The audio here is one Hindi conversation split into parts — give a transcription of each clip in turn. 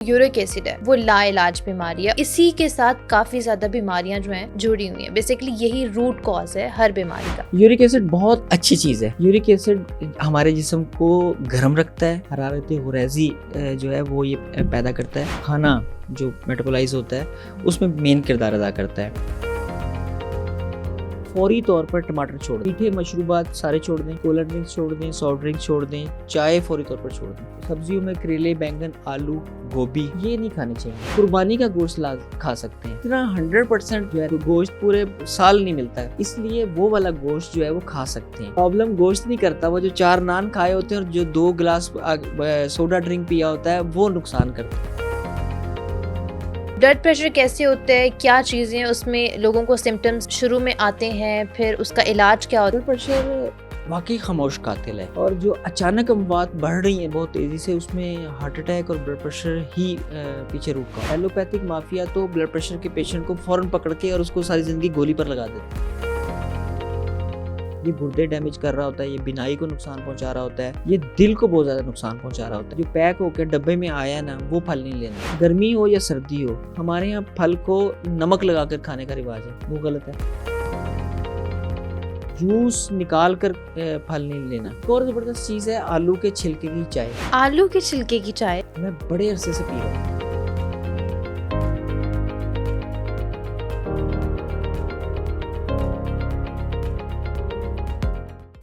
यूरिक एसिड है वो लाइलाज बीमारी है। इसी के साथ काफी ज्यादा बीमारियां जो हैं जुड़ी हुई हैं। बेसिकली यही रूट कॉज है हर बीमारी का। यूरिक एसिड बहुत अच्छी चीज़ है। यूरिक एसिड हमारे जिस्म को गर्म रखता है, हरारत हुरैज़ी जो है वो ये पैदा करता है। खाना जो मेटाबोलाइज होता है उसमें मेन किरदार अदा करता है। फौरी तौर पर टमाटर छोड़ दें, मीठे मशरूबात सारे छोड़ दें, कोल्ड ड्रिंक्स छोड़ दें, सॉफ्ट ड्रिंक्स छोड़ दें, चाय फौरी तौर पर छोड़ दें। सब्जियों में करेले, बैंगन, आलू, गोभी ये नहीं खाने चाहिए। कुर्बानी का गोश्त खा सकते हैं। इतना 100% जो है गोश्त पूरे साल नहीं मिलता है, इसलिए वो वाला गोश्त जो है वो खा सकते हैं। प्रॉब्लम गोश्त नहीं करता, वो जो 4 नान खाए होते हैं और जो 2 गिलास सोडा ड्रिंक पिया होता है वो नुकसान करता है। ब्लड प्रेशर कैसे होता है, क्या चीजें उसमें लोगों को सिम्टम्स शुरू में आते हैं, फिर उसका इलाज क्या होता है? ब्लड प्रेशर वाकई खामोश कातिल है और जो अचानक अमवात बढ़ रही हैं बहुत तेजी से, उसमें हार्ट अटैक और ब्लड प्रेशर ही पीछे रुक का। एलोपैथिक माफिया तो ब्लड प्रेशर के पेशेंट को फौरन पकड़ के और उसको सारी जिंदगी गोली पर लगा देते हैं। ये गुर्दे डैमेज कर रहा होता है, ये बिनाई को नुकसान पहुंचा रहा होता है, ये दिल को बहुत ज्यादा नुकसान पहुंचा रहा होता है। जो पैक होकर डब्बे में आया ना वो फल नहीं लेना। गर्मी हो या सर्दी हो, हमारे यहाँ फल को नमक लगाकर खाने का रिवाज है, वो गलत है। जूस निकाल कर फल नहीं लेना। एक और जबरदस्त चीज है आलू के छिलके की चाय। आलू के छिलके की चाय मैं बड़े अरसे से पी रहा हूँ।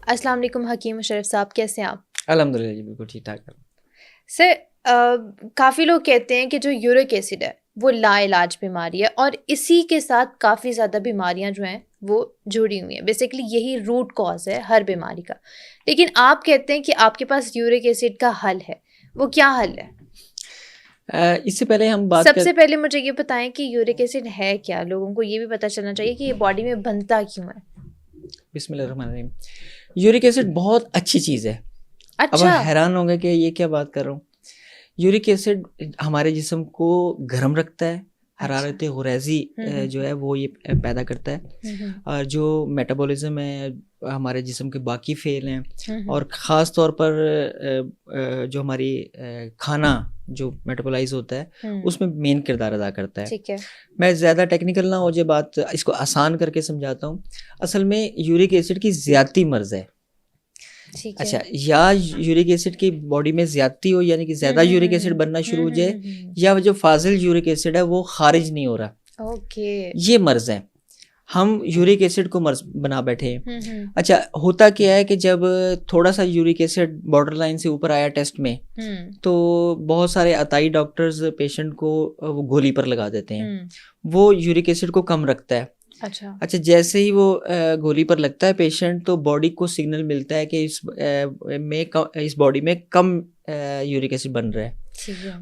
अस्सलाम वालेकुम हकीम मुशर्रफ साहब, कैसे हैं आप? अल्हम्दुलिल्लाह जी, बिल्कुल ठीक ठाक। सर, काफ़ी लोग कहते हैं कि जो यूरिक एसिड है वो लाइलाज बीमारी है और इसी के साथ काफ़ी ज़्यादा बीमारियां जो हैं वो जुड़ी हुई हैं। बेसिकली यही रूट कॉज है हर बीमारी का। लेकिन आप कहते हैं कि आपके पास यूरिक एसिड का हल है, वो क्या हल है? इससे पहले हम बात सबसे पहले मुझे ये बताएं कि यूरिक एसिड है क्या। लोगों को ये भी पता चलना चाहिए कि ये बॉडी में बनता क्यों है। बिस्मिल्लाहिर्रहमानिर्रहीम। यूरिक एसिड बहुत अच्छी चीज़ है। अच्छा। अब आप हैरान होंगे कि ये क्या बात कर रहा हूँ। यूरिक एसिड हमारे जिस्म को गर्म रखता है, हरारत हुरैज़ी जो है वो ये पैदा करता है। और जो मेटाबॉलिज्म है हमारे जिस्म के बाकी फेल हैं और ख़ास तौर पर जो हमारी खाना जो मेटाबोलाइज होता है उसमें मेन किरदार अदा करता है। ठीक है। मैं ज़्यादा टेक्निकल ना हो जाए बात, इसको आसान करके समझाता हूँ। असल में यूरिक एसिड की ज़्यादती मर्ज़ है। अच्छा, या यूरिक एसिड की बॉडी में ज़्यादती हो यानी कि ज़्यादा यूरिक एसिड बनना शुरू हो जाए, या जो फाजिल यूरिक एसिड है वो खारिज नहीं हो रहा। ओके। ये मर्ज़ है। हम यूरिक एसिड को मर्ज बना बैठे हैं। अच्छा, होता क्या है कि जब थोड़ा सा यूरिक एसिड बॉर्डर लाइन से ऊपर आया टेस्ट में, तो बहुत सारे अताई डॉक्टर्स पेशेंट को वो गोली पर लगा देते हैं। वो यूरिक एसिड को कम रखता है। अच्छा, जैसे ही वो गोली पर लगता है पेशेंट, तो बॉडी को सिग्नल मिलता है कि इस बॉडी में कम यूरिक एसिड बन रहा है।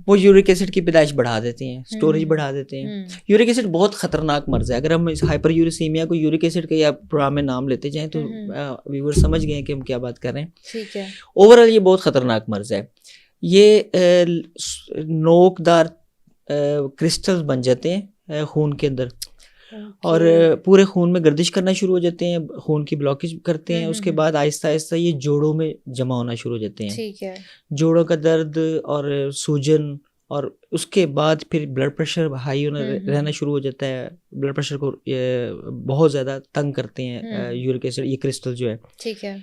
वो यूरिक एसिड की पैदाइश बढ़ा देते हैं, स्टोरेज बढ़ा देते हैं। यूरिक एसिड बहुत खतरनाक मर्ज है। अगर हम इस हाइपर यूरिसीमिया को यूरिक एसिड के या प्रोग्राम में नाम लेते जाएं तो व्यूअर समझ गए कि हम क्या बात कर रहे हैं। ठीक है। ओवरऑल ये बहुत खतरनाक मर्ज है। ये नोकदार क्रिस्टल्स बन जाते हैं खून के अंदर और पूरे खून में गर्दिश करना शुरू हो जाते हैं, खून की ब्लॉकेज करते हैं। उसके बाद आहिस्ता आहिस्ता ये जोड़ों में जमा होना शुरू हो जाते हैं। ठीक है। जोड़ों का दर्द और सूजन, और उसके बाद फिर ब्लड प्रेशर हाई होना रहना शुरू हो जाता है। ब्लड प्रेशर को बहुत ज़्यादा तंग करते हैं यूरिक एसिड, ये क्रिस्टल जो है। ठीक है।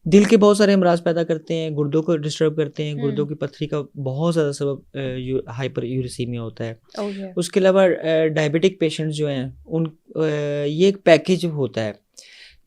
दिल के बहुत सारे अमराज पैदा करते हैं, गुर्दों को डिस्टर्ब करते हैं। गुर्दों की पथरी का बहुत ज़्यादा सबब हाइपर यूरिसीमिया होता है। उसके अलावा डायबिटिक पेशेंट्स जो हैं उन ये एक पैकेज होता है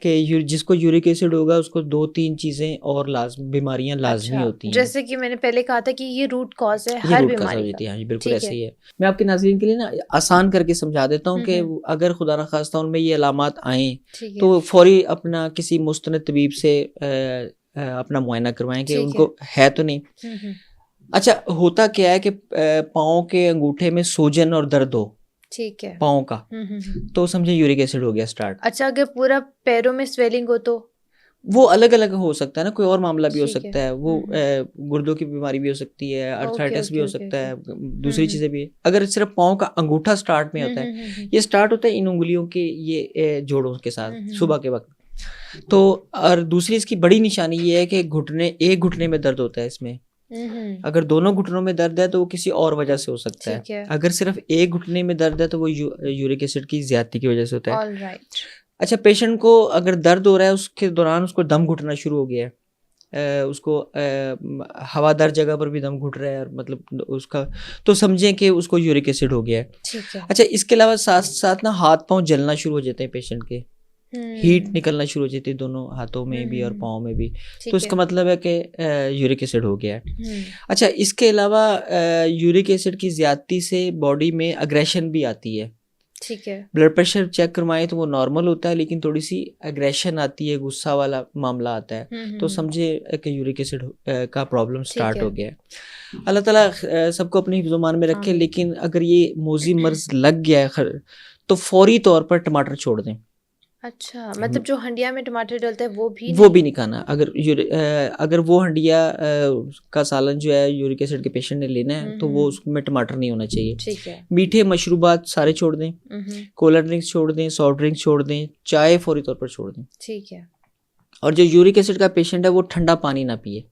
कि जिसको यूरिक एसिड होगा उसको 2-3 चीज़ें और बीमारियां लाजमी होती हैं। जैसे कि मैंने पहले कहा था कि ये रूट कॉज है हर बीमारी का। हाँ, बिल्कुल ऐसे ही है। मैं आपके नाज़रीन के लिए ना आसान करके समझा देता हूँ कि अगर खुदा न खास्ता उनमें ये अलामात आएँ तो फौरी अपना किसी मुस्तनद तबीब से अपना मुआयना करवाएं कि उनको है तो नहीं। अच्छा, होता क्या है कि पाँव के अंगूठे में सूजन और दर्द हो, ठीक है, पाँव का, तो समझे यूरिक एसिड हो गया स्टार्ट। अच्छा, अगर पूरा पैरों में स्वेलिंग हो तो वो अलग अलग हो सकता है ना, कोई और मामला भी हो सकता है। वो गुर्दों की बीमारी भी हो सकती है, अर्थराइटिस भी हो सकता है, दूसरी चीजें भी। अगर सिर्फ पाँव का अंगूठा स्टार्ट में होता है, ये स्टार्ट होता है इन उंगलियों के ये जोड़ों के साथ सुबह के वक्त। तो और दूसरी इसकी बड़ी निशानी ये है कि एक घुटने में दर्द होता है इसमें, अगर दोनों घुटनों में दर्द है तो वो किसी और वजह से हो सकता है। अगर सिर्फ एक घुटने में दर्द है तो वो यूरिक एसिड की ज्यादती की वजह से होता है। Alright. अच्छा, पेशेंट को अगर दर्द हो रहा है उसके दौरान उसको दम घुटना शुरू हो गया है, उसको हवादार जगह पर भी दम घुट रहा है, और मतलब उसका, तो समझें कि उसको यूरिक एसिड हो गया है। ठीक है। अच्छा, इसके अलावा साथ साथ ना हाथ पांव जलना शुरू हो जाते हैं पेशेंट के, हीट निकलना शुरू हो जाती है दोनों हाथों में भी और पाँव में भी, तो इसका मतलब है कि यूरिक एसिड हो गया है। अच्छा, इसके अलावा यूरिक एसिड की ज्यादती से बॉडी में अग्रेशन भी आती है। ठीक है। ब्लड प्रेशर चेक करवाएं तो वो नॉर्मल होता है, लेकिन थोड़ी सी एग्रेशन आती है, गुस्सा वाला मामला आता है, तो समझे कि यूरिक एसिड का प्रॉब्लम स्टार्ट हो गया है। अल्लाह ताला सबको अपने हिफ्ज़-ओ-मान में रखे। लेकिन अगर ये मोजी मर्ज लग गया है तो फौरी तौर पर टमाटर छोड़ दें। अच्छा, मतलब जो हंडिया में टमाटर डलता है वो भी नहीं खाना। अगर वो हंडिया का सालन जो है यूरिक एसिड के पेशेंट ने लेना है तो वो उसमें टमाटर नहीं होना चाहिए। ठीक है। मीठे मशरूबात सारे छोड़ दें, कोला ड्रिंक्स छोड़ दें, सॉफ्ट ड्रिंक्स छोड़ दें, चाय फौरी तौर पर छोड़ दें। ठीक है। और जो यूरिक एसिड का पेशेंट है वो ठंडा पानी ना पिए,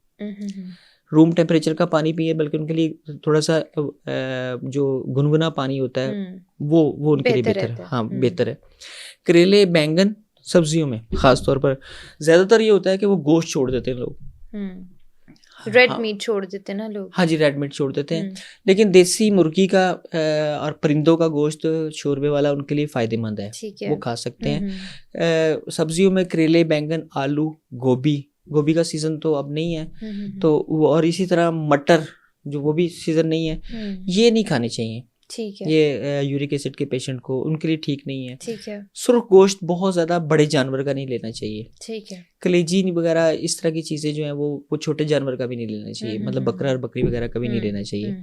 रूम टेम्परेचर का पानी पिए, बल्कि उनके लिए थोड़ा सा जो गुनगुना पानी होता है वो उनके लिए बेहतर है। हाँ, बेहतर है। करेले, बैंगन सब्जियों में खास तौर पर ज्यादातर ये होता है कि वो गोश्त छोड़ देते हैं लोग। रेड मीट छोड़ देते हैं ना लोग। हाँ जी, रेड मीट छोड़ देते हैं, लेकिन देसी मुर्गी का और परिंदों का गोश्त शोरबे वाला उनके लिए फायदेमंद है, वो खा सकते हैं। सब्जियों में करेले, बैंगन, आलू, गोभी का सीजन तो अब नहीं है, तो वो, और इसी तरह मटर जो वो भी सीजन नहीं है, ये नहीं खाने चाहिए। ठीक है। ये यूरिक एसिड के पेशेंट को, उनके लिए ठीक नहीं है। ठीक है। सुर्ख गोश्त बहुत ज्यादा बड़े जानवर का नहीं लेना चाहिए। ठीक है। कलेजी वगैरह इस तरह की चीजें जो हैं वो छोटे जानवर का भी नहीं लेना चाहिए, मतलब बकरा और बकरी वगैरह का भी नहीं लेना चाहिए।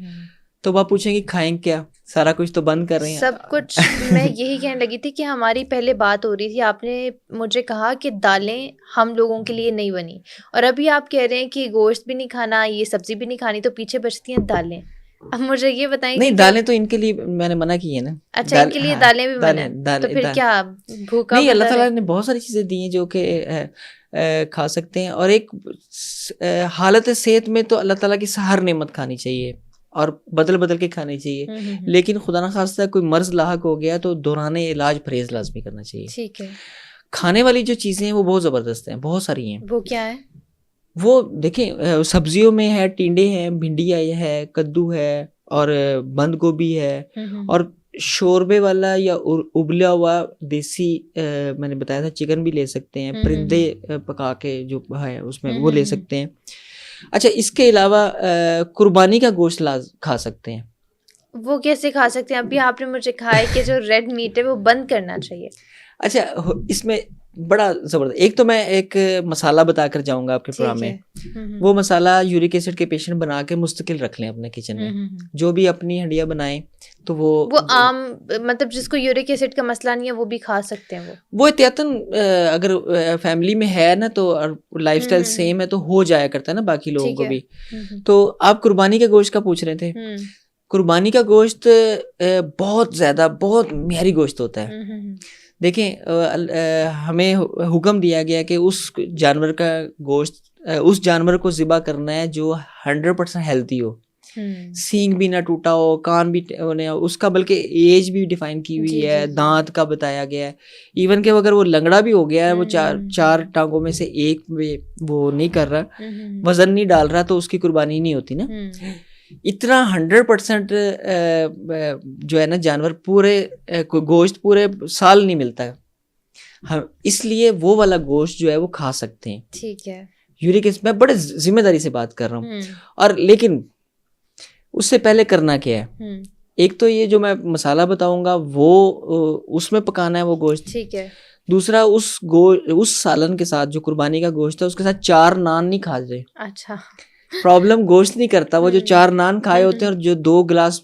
तो आप पूछेंगे खाएं क्या, सारा कुछ तो बंद कर रहे हैं सब कुछ। मैं यही कहने लगी थी कि हमारी पहले बात हो रही थी, आपने मुझे कहा कि दालें हम लोगों के लिए नहीं बनी, और अभी आप कह रहे हैं कि गोश्त भी नहीं खाना, ये सब्जी भी नहीं खानी, तो पीछे बचती हैं दालें। अब मुझे ये बताएं। नहीं, दालें तो इनके लिए मैंने मना की है ना। अच्छा, इनके लिए दालें भी मना है, तो फिर क्या भूखा? नहीं, अल्लाह ताला ने बहुत सारी चीजें दी हैं जो कि खा सकते हैं, और एक हालत सेहत में तो अल्लाह ताला की हर नेमत खानी चाहिए और बदल बदल के खानी चाहिए, लेकिन खुदा ना खास्ता कोई मर्ज लाहक हो गया तो दौराने इलाज परहेज लाजमी करना चाहिए। ठीक है। खाने वाली जो चीजें हैं वो बहुत जबरदस्त हैं, बहुत सारी हैं। वो क्या है? वो देखें, सब्जियों में है, टिंडे हैं, भिंडिया है, कद्दू है, और बंद गोभी है, और शोरबे वाला या उबला हुआ देसी मैंने बताया था चिकन भी ले सकते हैं, परिंदे पका के जो है उसमें वो ले सकते हैं। अच्छा, इसके अलावा कुर्बानी का गोश्त खा सकते हैं। वो कैसे खा सकते हैं? अभी आपने मुझे कहा है कि जो रेड मीट है वो बंद करना चाहिए। अच्छा, इसमें बड़ा जबरदस्त, एक तो मैं एक मसाला बताकर जाऊंगा आपके प्रोग्राम में। वो मसाला यूरिक एसिड के पेशेंट बना के मुस्तकिल रख लें अपने किचन में, जो भी अपनी हंडिया बनाएं तो वो आम, मतलब जिसको यूरिक एसिड का मसला नहीं है वो भी खा सकते हैं। वो एहतियातन अगर फैमिली में है ना, तो लाइफस्टाइल सेम है तो हो जाया करता है ना बाकी लोगों को भी। तो आप कुर्बानी के गोश्त का पूछ रहे थे। कुर्बानी का गोश्त बहुत ज्यादा, बहुत म्यारी गोश्त होता है। देखें, हमें हुक्म दिया गया कि उस जानवर का गोश्त, उस जानवर को ज़िबा करना है जो 100% हेल्थी हो, सींग भी ना टूटा हो, कान भी उसका, बल्कि एज भी डिफाइन की हुई है, दांत का बताया गया है। इवन कि अगर वो लंगड़ा भी हो गया है, वो चार टांगों में से एक में वो नहीं कर रहा, वजन नहीं डाल रहा, तो उसकी कुर्बानी नहीं होती ना। इतना 100% जो है ना जानवर पूरे गोश्त पूरे साल नहीं मिलता है, हम इसलिए वो वाला गोश्त जो है वो खा सकते हैं। ठीक है। यूरिक एसिड, मैं बड़े जिम्मेदारी से बात कर रहा हूँ। और लेकिन उससे पहले करना क्या है, एक तो ये जो मैं मसाला बताऊंगा वो उसमें पकाना है वो गोश्त। ठीक है। दूसरा, उस सालन के साथ जो कुर्बानी का गोश्त है उसके साथ 4 नान नहीं खा जाए। अच्छा, प्रॉब्लम गोश्त नहीं करता, वो जो 4 नान खाए होते हैं और जो 2 गिलास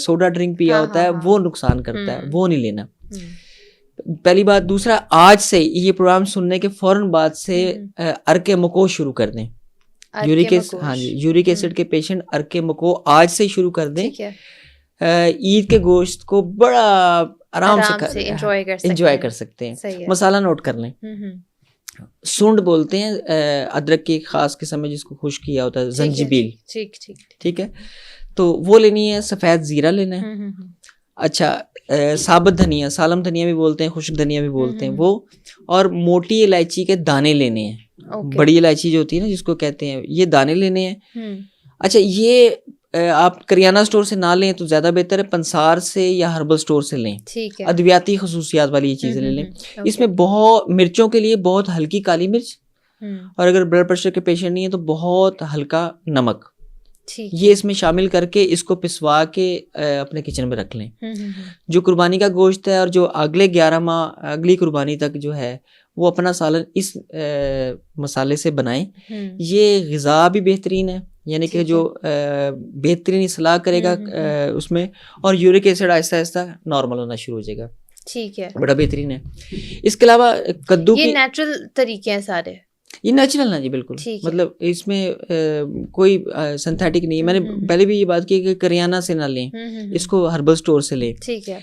सोडा ड्रिंक पिया होता है वो नुकसान करता है, वो नहीं लेना। पहली बात। दूसरा, आज से ये प्रोग्राम सुनने के फौरन बाद से अर्के मको शुरू कर दें। यूरिक एसिड के पेशेंट अर्के मको आज से शुरू कर दें। ईद के गोश्त को बड़ा आराम से एंजॉय कर सकते हैं। मसाला नोट कर लें। सूंड बोलते हैं अदरक की एक खास किस्म है जिसको खुश्क किया होता है, जंजीबील। ठीक ठीक ठीक है, तो वो लेनी है। सफ़ेद ज़ीरा लेना है। अच्छा, साबुत धनिया, सालम धनिया भी बोलते हैं, खुश्क धनिया भी बोलते हैं वो। और मोटी इलायची के दाने लेने हैं। बड़ी इलायची जो होती है ना जिसको कहते हैं, ये दाने लेने हैं। अच्छा, ये आप करियाना स्टोर से ना लें तो ज़्यादा बेहतर है, पंसार से या हर्बल स्टोर से लें। ठीक है। अद्वियाती खसूसियात वाली ये चीज़ें ले लें। इसमें बहुत मिर्चों के लिए बहुत हल्की काली मिर्च, और अगर ब्लड प्रेशर के पेशेंट नहीं है तो बहुत हल्का नमक, ये इसमें शामिल करके इसको पिसवा के अपने किचन में रख लें। जो कुर्बानी का गोश्त है और जो अगले 11 माह अगली कुर्बानी तक जो है वो अपना सालन इस मसाले से बनाएं। ये ग़िज़ा भी बेहतरीन है, यानी कि जो बेहतरीन इस्लाह करेगा उसमें, और uric acid Aahista Aahista normal होना शुरू हो जाएगा। ठीक है, बड़ा बेहतरीन है। इसके अलावा कद्दू ये नेचुरल तरीके हैं सारे, ये नेचुरल ना जी, बिल्कुल। मतलब इसमें कोई सिंथेटिक नहीं है। मैंने पहले भी ये बात की कि करियाना से ना लें, इसको हर्बल स्टोर से लें। ठीक है।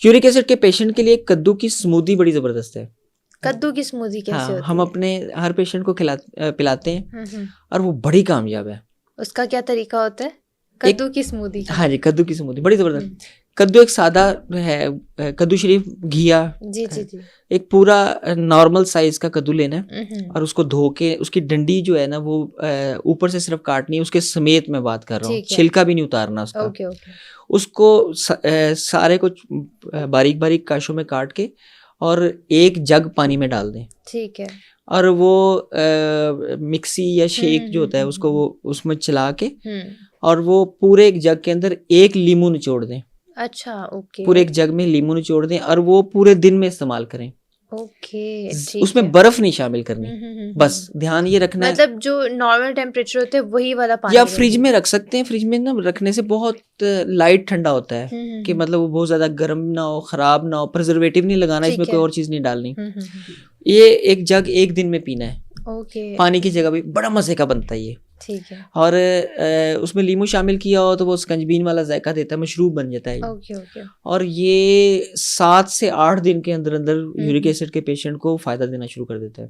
यूरिक एसिड के पेशेंट के लिए कद्दू की स्मूदी बड़ी ज़बरदस्त है। कद्दू की स्मूदी कैसे होती है? हम अपने हर पेशेंट को पिलाते हैं और वो बड़ी कामयाब है। उसका क्या तरीका होता है कद्दू की स्मूदी? हाँ जी, कद्दू की स्मूदी बड़ी ज़बरदस्त। कद्दू एक सादा है, कद्दू शरीफ घिया जी जी जी, एक पूरा नॉर्मल साइज का कद्दू लेना है और उसको धो के उसकी डंडी जो है ना वो ऊपर से सिर्फ काटनी है, उसके समेत मैं बात कर रहा हूँ, छिलका भी नहीं उतारना उसका। Okay okay. उसको सारे को बारीक बारीक काशों में काट के और एक जग पानी में डाल दें। ठीक है। और वो मिक्सी या शेक जो होता है उसको वो उसमें चला के और वो पूरे एक जग के अंदर एक लीमू निचोड़ दें। अच्छा, ओके। पूरे एक जग में लीमू निचोड़ दें और वो पूरे दिन में इस्तेमाल करें। ओके, उसमें बर्फ नहीं शामिल करनी, बस ध्यान ये रखना है। मतलब जो नॉर्मल टेम्परेचर होता है वही वाला पानी, या फ्रिज में रख सकते हैं। फ्रिज में ना रखने से बहुत लाइट ठंडा होता है कि मतलब वो बहुत ज्यादा गर्म ना हो, खराब ना हो। प्रिजर्वेटिव नहीं लगाना, इसमें कोई और चीज नहीं डालनी। ये एक जग एक दिन में पीना है। ओके। पानी की जगह भी बड़ा मजे का बनता है ये। ठीक है। और उसमें लीमू शामिल किया हो तो वो स्कंजबीन वाला जायका देता है, मशरूब बन जाता है। Okay okay. और ये 7 से 8 दिन के अंदर अंदर यूरिक एसिड के पेशेंट को फायदा देना शुरू कर देता है।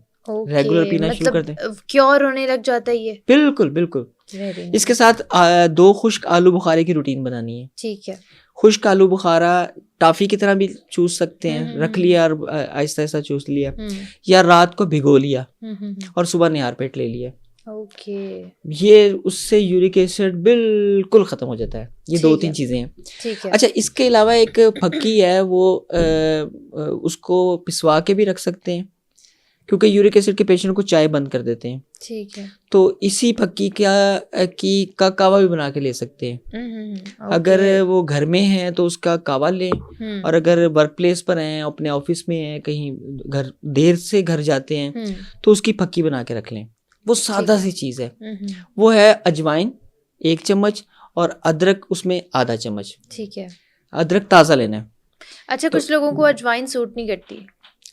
रेगुलर पीना शुरू कर दे, क्योर होने लग जाता है ये। बिल्कुल बिल्कुल। इसके साथ 2 खुश्क आलू बुखारे की रूटीन बनानी है। ठीक है। खुश्क आलू बुखारा टाफी की तरह भी चूस सकते हैं, रख लिया और आहिस्ता आहिस्ता चूस लिया, या रात को भिगो लिया और सुबह निहार पेट ले लिया। ओके। ये उससे यूरिक एसिड बिल्कुल खत्म हो जाता है। ये 2-3 चीजें हैं। ठीक है। अच्छा, इसके अलावा एक फक्की है, वो उसको पिसवा के भी रख सकते हैं क्योंकि यूरिक एसिड के पेशेंट को चाय बंद कर देते हैं। ठीक है। तो इसी फक्की का कावा भी बना के ले सकते हैं। अगर वो घर में है तो उसका कावा लें, और अगर वर्क प्लेस पर हैं, अपने ऑफिस में हैं, कहीं घर देर से घर जाते हैं तो उसकी फक्की बना के रख लें। वो सादा सी चीज़ है। वो है अजवाइन 1 चम्मच और अदरक उसमें आधा चम्मच। ठीक है। अदरक ताज़ा लेना है। अच्छा, कुछ लोगों को अजवाइन सूट नहीं करती।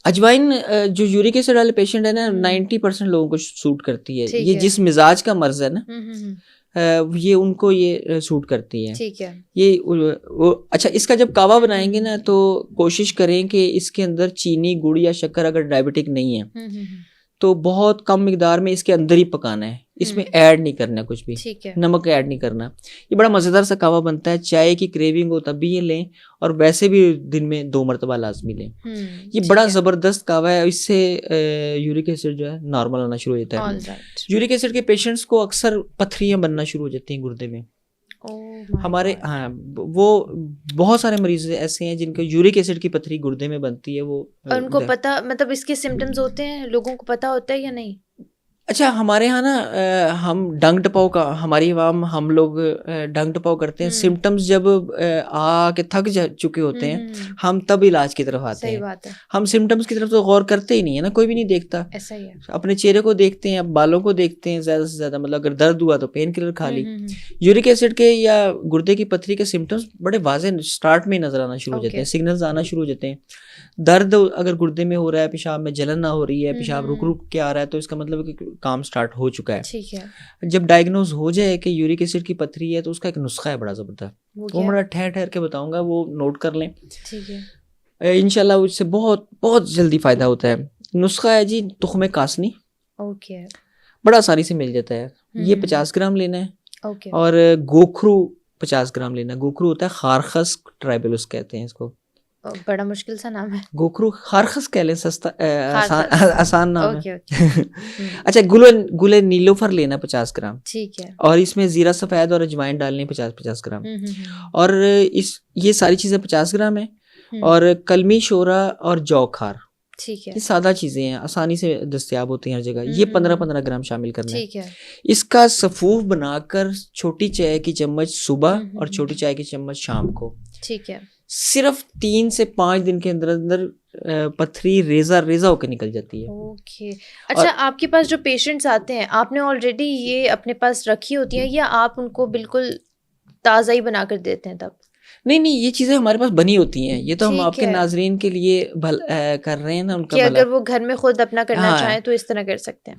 अजवाइन जो यूरिक एसिड वाले पेशेंट है ना 90% लोगों को सूट करती है। ये जिस मिजाज का मर्ज है ना ये उनको ये सूट करती है। ठीक है। ये अच्छा, इसका जब कावा बनाएंगे ना तो कोशिश करें कि इसके अंदर चीनी, गुड़ या शक्कर अगर डायबिटिक नहीं है तो बहुत कम मिकदार में इसके अंदर ही पकाना है, इसमें ऐड नहीं करना कुछ भी। ठीक है। नमक ऐड नहीं करना। ये बड़ा मज़ेदार सा कावा बनता है। चाय की क्रेविंग हो तब भी ये लें और वैसे भी दिन में 2 मरतबा लाजमी लें। ये बड़ा ज़बरदस्त कावा है। इससे यूरिक एसिड जो है नॉर्मल होना शुरू हो जाता है। यूरिक एसिड के पेशेंट्स को अक्सर पथरियाँ बनना शुरू हो जाती हैं गुर्दे में। हमारे हाँ, वो बहुत सारे मरीज ऐसे हैं जिनको यूरिक एसिड की पथरी गुर्दे में बनती है। वो और उनको पता, मतलब इसके सिम्टम्स होते हैं, लोगों को पता होता है या नहीं? अच्छा, हमारे यहाँ ना हम डंग टपाव का, हमारी आवाम हम लोग डंग टपाव करते हैं। सिम्टम्स जब आके थक चुके होते हैं हम तब इलाज की तरफ आते हैं। सही बात है। हम सिम्टम्स की तरफ तो गौर करते ही नहीं है ना, कोई भी नहीं देखता। ऐसा ही है। अपने चेहरे को देखते हैं, बालों को देखते हैं ज़्यादा से ज़्यादा। मतलब अगर दर्द हुआ तो पेन किलर खा ली। यूरिक एसिड के या गुर्दे की पथरी के सिम्टम्स बड़े वाज़ेह स्टार्ट में नजर आना शुरू हो जाते हैं, सिग्नल्स आना शुरू हो जाते हैं। दर्द अगर गुर्दे में हो रहा है, पेशाब में जलन ना हो रही है, पेशाब रुक रुक के आ रहा है, तो इसका मतलब है कि काम स्टार्ट हो चुका है। ठीक है। जब डायग्नोज हो जाए कि यूरिक एसिड की पथरी है तो उसका एक नुस्खा है बड़ा ज़बरदस्त, वो बड़ा ठहर ठहर के बताऊंगा, वो नोट कर लें। ठीक है। इंशाल्लाह उससे बहुत बहुत जल्दी फ़ायदा होता है। नुस्खा है जी तुख्मे कासनी, ओके। बड़ा आसानी से मिल जाता है। ये 50 ग्राम लेना है। ओके। और गोखरू 50 ग्राम लेना है। गोखरू होता है खारखस ट्राइबेलुस कहते हैं इसको। बड़ा मुश्किल सा नाम है। गोखरू खारखस कह लें, सस्ता खारखस। आसान नाम ओके है। ओके। अच्छा, गुले नीलोफर लेना 50 ग्राम, ठीक है। और इसमें जीरा सफ़ेद और अजवाइन डालनी 50-50 ग्राम। और ये सारी चीज़ें 50 ग्राम है। और कलमी शोरा और जौ खार, ठीक है। ये सादा चीज़ें हैं, आसानी से दस्तयाब होती हैं हर जगह। ये 15-15 ग्राम शामिल करना है। ठीक है। इसका सफूफ बनाकर छोटी चाय की चम्मच सुबह और छोटी चाय की चम्मच शाम को, ठीक है। सिर्फ 3 से 5 दिन के अंदर अंदर पथरी रेजा रेजा होकर निकल जाती है। ओके। अच्छा, आपके पास जो पेशेंट्स आते हैं, आपने ऑलरेडी ये अपने पास रखी होती हैं या आप उनको बिल्कुल ताज़ा ही बना कर देते हैं तब? नहीं, ये चीज़ें हमारे पास बनी होती हैं। ये तो हम ठीक आपके है। नाजरीन के लिए कर रहे हैं ना, उनका कि भला। अगर वो घर में खुद अपना करना हाँ, चाहें तो इस तरह कर सकते हैं।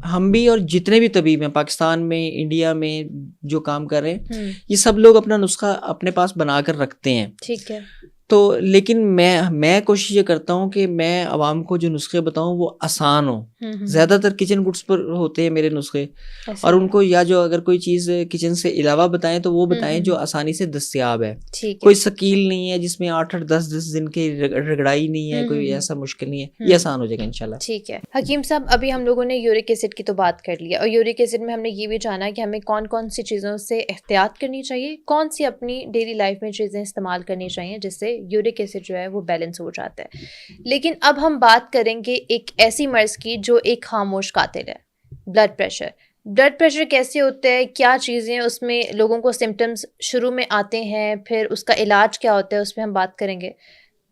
हम भी और जितने भी तबीब हैं पाकिस्तान में, इंडिया में जो काम कर रहे हैं, ये सब लोग अपना नुस्खा अपने पास बना कर रखते हैं। ठीक है। तो लेकिन मैं कोशिश ये करता हूँ कि मैं आवाम को जो नुस्खे बताऊँ वो आसान हो। ज़्यादातर किचन गुड्स पर होते हैं मेरे नुस्खे, और उनको या जो अगर कोई चीज़ किचन से अलावा बताएं तो वो बताएं जो आसानी से दस्तयाब है। कोई शकील नहीं है जिसमें 8-8 10-10 दिन की रगड़ाई नहीं है, कोई ऐसा मुश्किल नहीं है, ये आसान हो जाएगा इंशाल्लाह। ठीक है। हकीम साहब, अभी हम लोगों ने यूरिक एसिड की तो बात कर लिया, और यूरिक एसिड में हमने ये भी जाना कि हमें कौन कौन सी चीज़ों से एहतियात करनी चाहिए, कौन सी अपनी डेली लाइफ में चीज़ें इस्तेमाल करनी चाहिए जिससे यूरिक एसिड जो है वो बैलेंस हो जाता है। लेकिन अब हम बात करेंगे एक ऐसी मर्ज़ की जो एक खामोश कातिल है, ब्लड प्रेशर। ब्लड प्रेशर कैसे होता है, क्या चीज़ें उसमें लोगों को सिम्टम्स शुरू में आते हैं, फिर उसका इलाज क्या होता है, उस पर हम बात करेंगे,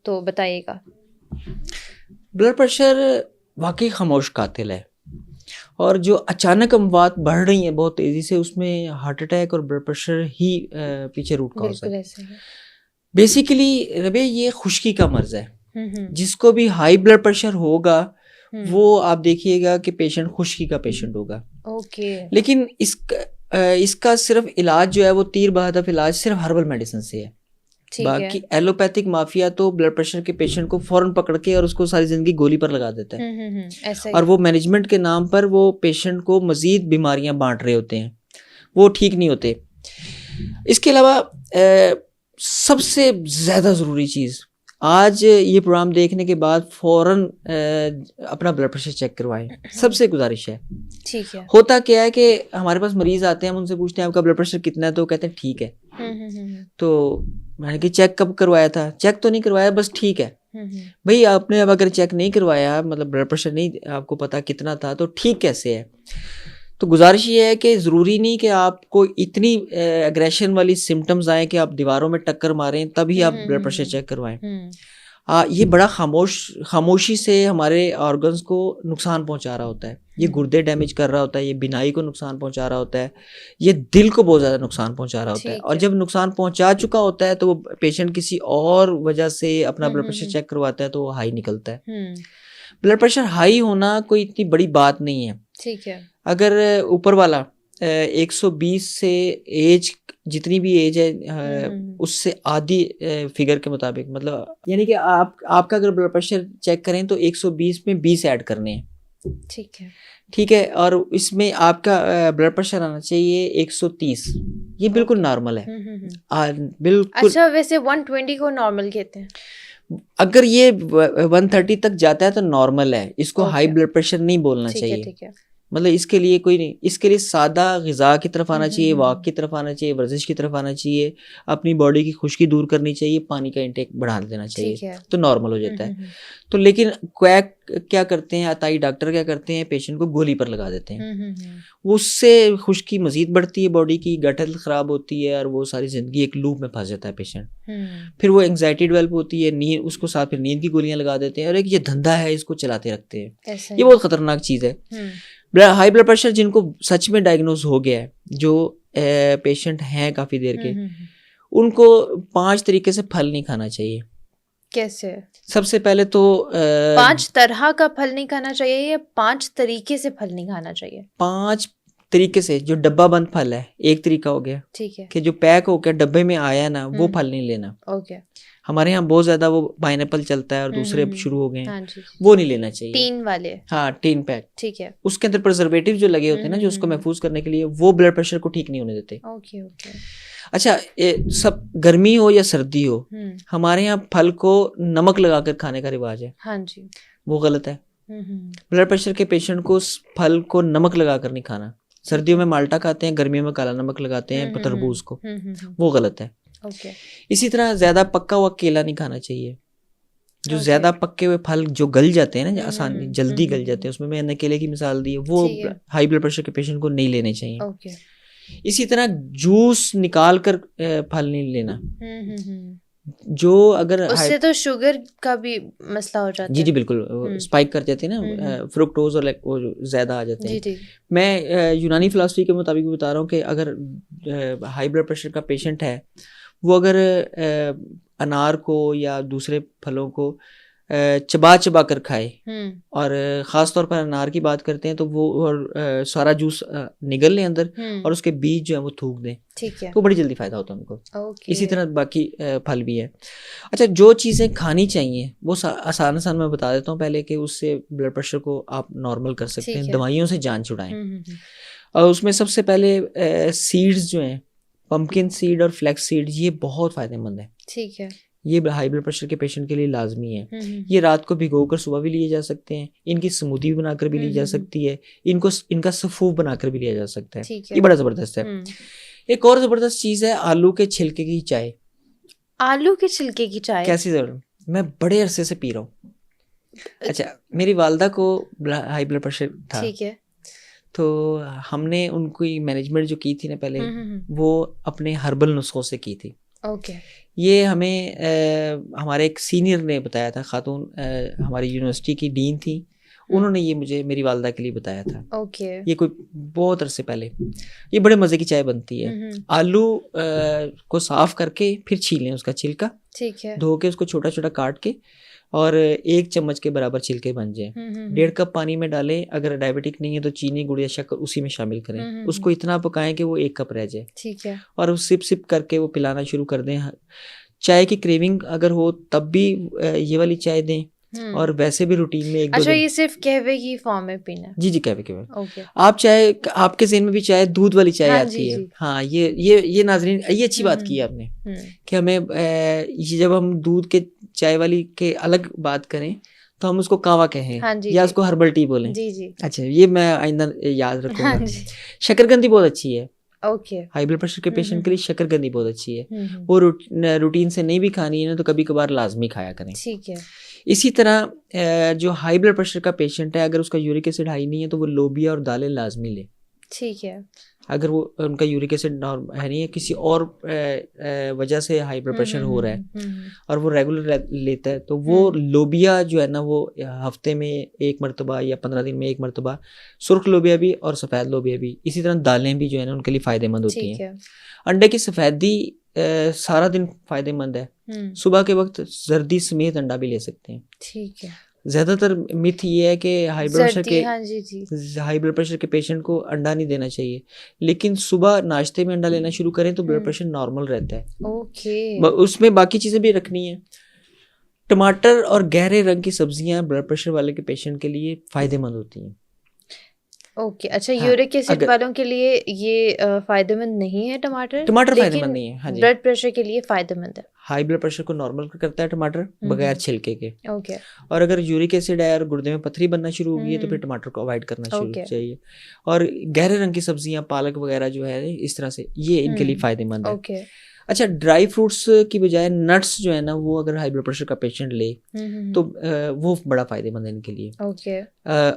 तो बताइएगा। ब्लड प्रेशर वाकई खामोश कातिल है, और जो अचानक अमवात बढ़ रही हैं बहुत तेज़ी से, उसमें हार्ट अटैक और ब्लड प्रेशर ही पीछे रूट कॉज है। बेसिकली रबे ये खुश्की का मर्ज है। जिसको भी हाई ब्लड प्रेशर होगा वो आप देखिएगा कि पेशेंट खुश्की का पेशेंट होगा। ओके। लेकिन इसका सिर्फ इलाज जो है वो तीर बहादुर इलाज सिर्फ हर्बल मेडिसिन से है। बाकी एलोपैथिक माफिया तो ब्लड प्रेशर के पेशेंट को फौरन पकड़ के और उसको सारी जिंदगी गोली पर लगा देता है। और वो मैनेजमेंट के नाम पर वो पेशेंट को मजीद बीमारियां बांट रहे होते हैं, वो ठीक नहीं होते। इसके अलावा सबसे ज़्यादा ज़रूरी चीज़, आज ये प्रोग्राम देखने के बाद फ़ौरन अपना ब्लड प्रेशर चेक करवाएं, सबसे गुजारिश है। ठीक है। होता क्या है कि हमारे पास मरीज़ आते हैं, हम उनसे पूछते हैं आपका ब्लड प्रेशर कितना है, तो कहते हैं ठीक है। तो मैंने कि चेक कब करवाया था? चेक तो नहीं करवाया, बस ठीक है। भाई आपने अब अगर चेक नहीं करवाया, मतलब ब्लड प्रेशर नहीं आपको पता कितना था, तो ठीक कैसे है? तो गुजारिश ये है कि ज़रूरी नहीं कि आपको इतनी एग्रेशन वाली सिम्टम्स आए कि आप दीवारों में टक्कर मारें तभी आप ब्लड प्रेशर चेक करवाएं। ये बड़ा खामोशी से हमारे ऑर्गन्स को नुकसान पहुंचा रहा होता है। ये गुर्दे डैमेज कर रहा होता है, ये बिनाई को नुकसान पहुंचा रहा होता है, ये दिल को बहुत ज़्यादा नुकसान पहुंचा रहा होता है। और जब नुकसान पहुंचा चुका होता है तो वो पेशेंट किसी और वजह से अपना ब्लड प्रेशर चेक करवाता है तो वो हाई निकलता है। ब्लड प्रेशर हाई होना कोई इतनी बड़ी बात नहीं है। ठीक है। अगर ऊपर वाला 120 से एज, जितनी भी एज है उससे आधी फिगर के मुताबिक, मतलब यानी कि आपका अगर ब्लड प्रेशर चेक करें तो 120 में 20 ऐड करने हैं। ठीक है। और इसमें आपका ब्लड प्रेशर आना चाहिए 130, ये बिल्कुल नॉर्मल है। बिल्कुल। अच्छा, वैसे 120 को नॉर्मल कहते हैं? अगर ये 130 तक जाता है तो नॉर्मल है, इसको हाई ब्लड प्रेशर नहीं बोलना चाहिए। ठीक है। मतलब इसके लिए कोई नहीं, इसके लिए सादा ग़िज़ा की तरफ आना चाहिए, वॉक की तरफ आना चाहिए, वर्जिश की तरफ आना चाहिए, अपनी बॉडी की खुश्की दूर करनी चाहिए, पानी का इंटेक बढ़ा देना चाहिए, तो नॉर्मल हो जाता है। तो लेकिन क्वैक क्या करते हैं, अताई डॉक्टर क्या करते हैं, पेशेंट को गोली पर लगा देते हैं। उससे खुश्की मजीद बढ़ती है, बॉडी की गट हेल्थ ख़राब होती है और वो सारी ज़िंदगी एक लूप में फंस जाता है पेशेंट। फिर वो एंग्जाइटी डेवलप होती है, नींद, उसको साथ फिर नींद की गोलियाँ लगा देते हैं, और एक ये धंधा है, इसको चलाते रखते हैं। ये बहुत ख़तरनाक चीज़ है। हाई ब्लड प्रेशर जिनको सच में डायग्नोज हो गया है, जो पेशेंट हैं काफ़ी देर के, उनको 5 तरीके से फल नहीं खाना चाहिए। कैसे? सबसे पहले तो 5 तरह का फल नहीं खाना चाहिए या 5 तरीके से फल नहीं खाना चाहिए? 5 तरीके से, जो डब्बा बंद फल है एक तरीका हो गया, ठीक है, कि जो पैक होकर डब्बे में आया ना वो फल नहीं लेना। ओके, हमारे यहाँ बहुत ज्यादा वो पाइनएप्पल चलता है और दूसरे शुरू हो गए हैं, हाँ जी, वो नहीं लेना चाहिए। टीन वाले, हाँ, टीन पैक, ठीक है, उसके अंदर प्रिजर्वेटिव जो लगे होते हैं ना, जो उसको महफूज करने के लिए, वो ब्लड प्रेशर को ठीक नहीं होने देते। Okay okay. अच्छा, सब गर्मी हो या सर्दी हो, हमारे यहाँ फल को नमक लगाकर खाने का रिवाज है, हाँ जी, वो गलत है। ब्लड प्रेशर के पेशेंट को फल को नमक लगाकर नहीं खाना। सर्दियों में माल्टा खाते हैं, गर्मियों में काला नमक लगाते हैं तरबूज को, वो गलत है। ओके, इसी तरह ज्यादा पक्का हुआ केला नहीं खाना चाहिए। जो ज्यादा पक्के हुए फल जो गल जाते हैं ना, आसानी जल्दी गल जाते हैं, उसमें मैंने केले की मिसाल दी है, वो हाई ब्लड प्रेशर के पेशेंट को नहीं लेने चाहिए। ओके। इसी तरह जूस निकाल कर फल नहीं लेना। जो अगर उससे तो शुगर का भी मसला हो जाता है। जी जी बिल्कुल, स्पाइक कर जाते हैं ना, फ्रुक्टोज और वो ज्यादा आ जाते हैं। जी। मैं यूनानी फिलॉसफी के मुताबिक बता रहा हूँ कि अगर हाई ब्लड प्रेशर का पेशेंट है, वो अगर अनार को या दूसरे फलों को चबा चबा कर खाए, और ख़ास तौर पर अनार की बात करते हैं तो वो और सारा जूस निगल लें अंदर, और उसके बीज जो है वो थूक दें, ठीक है, तो बड़ी जल्दी फ़ायदा होता है उनको। इसी तरह बाकी फल भी है। अच्छा, जो चीज़ें खानी चाहिए वो आसान मैं बता देता हूँ पहले, कि उससे ब्लड प्रेशर को आप नॉर्मल कर सकते हैं, दवाइयों से जान छुड़ाएं। और उसमें सबसे पहले सीड्स जो हैं, पम्पकिन सीड और फ्लैक्स सीड, ये बहुत फ़ायदेमंद है। ठीक है, ये हाई ब्लड प्रेशर के पेशेंट के लिए लाजमी है। ये रात को भिगोकर सुबह भी लिए जा सकते हैं, इनकी स्मूदी बनाकर भी ली जा सकती है, इनका सफूफ बनाकर भी लिया जा सकता है। ये बड़ा ज़बरदस्त है। एक और ज़बरदस्त चीज़ है आलू के छिलके की चाय। आलू के छिलके की चाय कैसी ज़बरदस्त, मैं बड़े अरसे से पी रहा हूँ। अच्छा, मेरी वालदा को हाई ब्लड प्रेशर था, ठीक है, तो हमने उनकी मैनेजमेंट जो की थी ना पहले, वो अपने हर्बल नुस्खों से की थी। ओके। ये हमें हमारे एक सीनियर ने बताया था, खातून हमारी यूनिवर्सिटी की डीन थी, उन्होंने ये मुझे मेरी वालदा के लिए बताया था। ओके। ये कोई बहुत अरसे पहले। ये बड़े मज़े की चाय बनती है। आलू को साफ करके फिर छीलें उसका छिलका, ठीक है, धो के उसको छोटा छोटा काट के, और 1 चम्मच के बराबर छिलके बन जाए। 1.5 कप पानी में डालें, अगर डायबिटिक नहीं है तो चीनी, गुड़ या शक्कर उसी में शामिल करें। उसको इतना पकाएं कि वो 1 कप रह जाए, ठीक है, और सिप सिप करके वो पिलाना शुरू कर दें। चाय की क्रेविंग अगर हो तब भी ये वाली चाय दें, और वैसे भी रूटीन में 1-2 अच्छा, ये सिर्फ कहवे की फॉर्म में पीना? जी कहवे। ओके। आप चाय, आपके ज़हन में भी चाय दूध वाली चाय आती है। हाँ, ये नाज़रीन, ये अच्छी बात की है आपने, कि हमें ये जब हम दूध के चाय वाली के अलग बात करें तो हम उसको कावा कहें, या उसको हर्बल टी बोलें। जी। अच्छा, ये मैं आइंदा याद रखूंगा। शकरकंदी बहुत अच्छी है। ओके। हाई ब्लड प्रेशर के पेशेंट के लिए शकरकंदी बहुत अच्छी है। वो रूटीन से नहीं भी खानी है ना, तो कभी कभार लाजमी खाया करें। ठीक है। इसी तरह जो हाई ब्लड प्रेशर का पेशेंट है, अगर उसका यूरिक एसिड हाई नहीं है तो वो लोबिया और दालें लाजमी ले। ठीक है। अगर वो उनका यूरिक एसिड है नहीं है, किसी और वजह से हाई ब्लड प्रेशर हो रहा है और वो रेगुलर लेता है, तो वो लोबिया जो है ना, वो हफ्ते में 1 मरतबा या 15 दिन में 1 मरतबा, सुर्ख लोबिया भी और सफ़ेद लोबिया भी, इसी तरह दालें भी जो है ना उनके लिए फ़ायदेमंद होती हैं। अंडे की सफ़ेदी सारा दिन फ़ायदेमंद है। सुबह के वक्त जर्दी समेत अंडा भी ले सकते हैं। ठीक है। ज़्यादातर मिथ ये है कि हाई ब्लड प्रेशर के पेशेंट को अंडा नहीं देना चाहिए, लेकिन सुबह नाश्ते में अंडा लेना शुरू करें तो ब्लड प्रेशर नॉर्मल रहता है। ओके। उसमें बाकी चीज़ें भी रखनी है। टमाटर और गहरे रंग की सब्जियां ब्लड प्रेशर वाले के पेशेंट के लिए फ़ायदेमंद होती हैं। ओके। अच्छा, यूरिक एसिड वालों के लिए ये फ़ायदेमंद नहीं है टमाटर? टमाटर फ़ायदेमंद नहीं है, हाँ जी, ब्लड प्रेशर के लिए फ़ायदेमंद है। हाई ब्लड प्रेशर को नॉर्मल करता है टमाटर, बगैर छिलके के। ओके। और अगर यूरिक एसिड है और गुर्दे में पथरी बनना शुरू हो गई है तो फिर टमाटर को अवॉइड करना शुरू चाहिए। और गहरे रंग की सब्जियां, पालक वगैरह जो है, इस तरह से ये इनके लिए फ़ायदेमंद है। ओके। अच्छा, ड्राई फ्रूट्स की बजाय नट्स जो है ना, वो अगर हाई ब्लड प्रेशर का पेशेंट ले तो वो बड़ा फ़ायदेमंद है इनके लिए। ओके।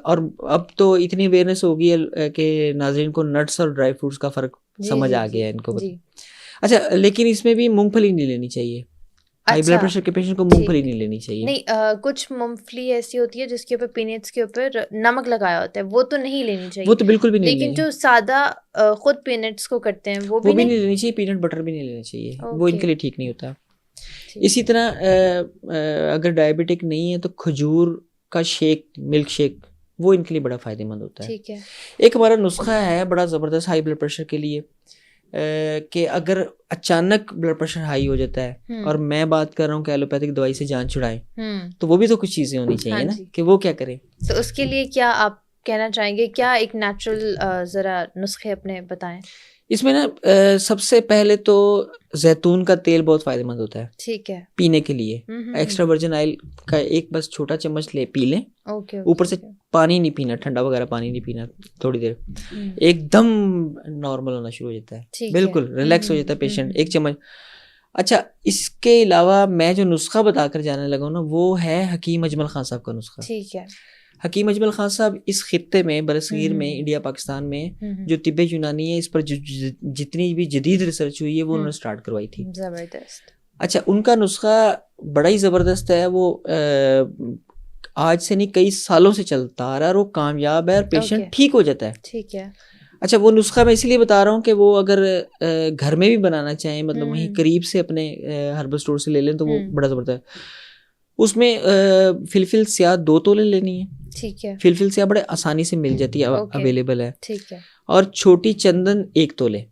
और अब तो इतनी अवेयरनेस हो गई है कि नाज़रीन को नट्स और ड्राई फ्रूट्स का फ़र्क समझ आ गया है इनको। अच्छा, लेकिन इसमें भी मूंगफली नहीं लेनी चाहिए। हाई ब्लड प्रेशर के पेशेंट को मूंगफली नहीं लेनी चाहिए। नहीं, कुछ मूंगफली ऐसी होती है जिसके ऊपर पीनट्स के ऊपर नमक लगाया होता है, वो तो नहीं लेनी चाहिए। वो तो बिल्कुल भी नहीं। लेकिन जो सादा खुद पीनट्स को करते हैं वो भी नहीं लेनी चाहिए। पीनट बटर भी नहीं लेना चाहिए, वो इनके लिए ठीक नहीं होता। इसी तरह अगर डायबिटिक नहीं है तो खजूर का शेक, मिल्क शेक वो इनके लिए बड़ा फ़ायदेमंद होता है। ठीक है। एक हमारा नुस्खा है बड़ा ज़बरदस्त हाई ब्लड प्रेशर के लिए, कि अगर अचानक ब्लड प्रेशर हाई हो जाता है और मैं बात कर रहा हूँ कि एलोपैथिक दवाई से जान छुड़ाएं, तो वो भी तो कुछ चीज़ें होनी चाहिए ना, कि वो क्या करें। तो उसके लिए क्या आप कहना चाहेंगे, क्या एक नेचुरल ज़रा नुस्खे अपने बताएं। इसमें ना सबसे पहले तो जैतून का तेल बहुत फ़ायदेमंद होता है, ठीक है, पीने के लिए। एक्स्ट्रा वर्जिन ऑयल का एक बस छोटा चम्मच पी लें। ऊपर से पानी नहीं पीना, ठंडा वगैरह पानी नहीं पीना थोड़ी देर, एकदम नॉर्मल होना शुरू हो जाता है, बिल्कुल रिलैक्स हो जाता है पेशेंट, एक चम्मच। अच्छा, इसके अलावा मैं जो नुस्खा बताकर जाने लगा हूँ ना, वो है हकीम अजमल खान साहब का नुस्खा। ठीक है। हकीम अजमल खान साहब इस खित्ते में, बरसगीर में, इंडिया पाकिस्तान में जो तिब्बे यूनानी है, इस पर जितनी भी जदीद रिसर्च हुई है वो उन्होंने स्टार्ट करवाई थी। जबरदस्त। अच्छा, उनका नुस्खा बड़ा ही ज़बरदस्त है, वो आज से नहीं कई सालों से चलता आ रहा है और वो कामयाब है और पेशेंट ठीक हो जाता है। ठीक है। अच्छा, वो नुस्खा मैं इसलिए बता रहा हूँ कि वो अगर घर में भी बनाना चाहें, मतलब वहीं करीब से अपने हर्बल स्टोर से ले लें तो वो बड़ा ज़बरदस्त है। उसमें फिलफिल स्याह 2 तोले लेनी है। ठीक है। फिलफिल स्याह बड़े आसानी से मिल जाती है, अवेलेबल है। ठीक है। और छोटी चंदन 1 तोले,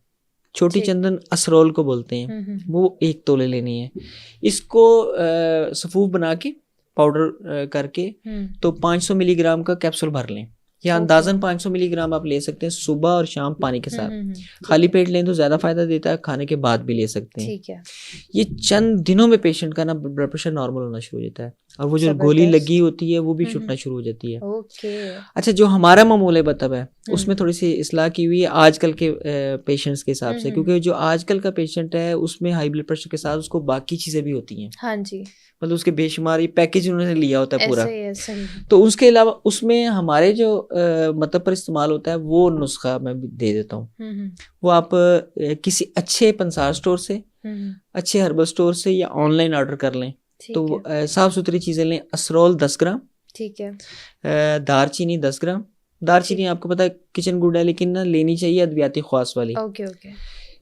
छोटी चंदन असरोल को बोलते हैं, वो 1 तोले लेनी है। इसको सफूफ बना के पाउडर करके तो 500 मिलीग्राम का कैप्सूल भर लें, या अंदाजन 500 मिलीग्राम आप ले सकते हैं सुबह और शाम पानी के साथ। खाली पेट लें तो ज़्यादा फायदा देता है, खाने के बाद भी ले सकते हैं। ठीक है। ये चंद दिनों में पेशेंट का ना ब्लड प्रेशर नॉर्मल होना शुरू हो जाता है और वो जो गोली लगी होती है वो भी छूटना शुरू हो जाती है। अच्छा, जो हमारा मामूल बतब है उसमें थोड़ी सी इस्लाह की हुई है आजकल के पेशेंट्स के हिसाब से, क्योंकि जो आजकल का पेशेंट है उसमें हाई ब्लड प्रेशर के साथ उसको बाकी चीज़ें भी होती हैं। हाँ जी, मतलब उसके बेशुमार पैकेज उन्होंने लिया होता है पूरा। ऐसे ही। तो उसके अलावा उसमें हमारे जो मतलब पर इस्तेमाल होता है वो नुस्खा मैं दे देता हूँ। वो आप किसी अच्छे पंसार स्टोर से, अच्छे हर्बल स्टोर से या ऑनलाइन ऑर्डर कर लें। तो साफ़ सुथरी चीज़ें लें। असरोल 10 ग्राम, ठीक है। दारचीनी 10 ग्राम। दारचीनी आपको पता है किचन गुड है, लेकिन ना लेनी चाहिए अद्वियाती ख्वास वाली। ओके।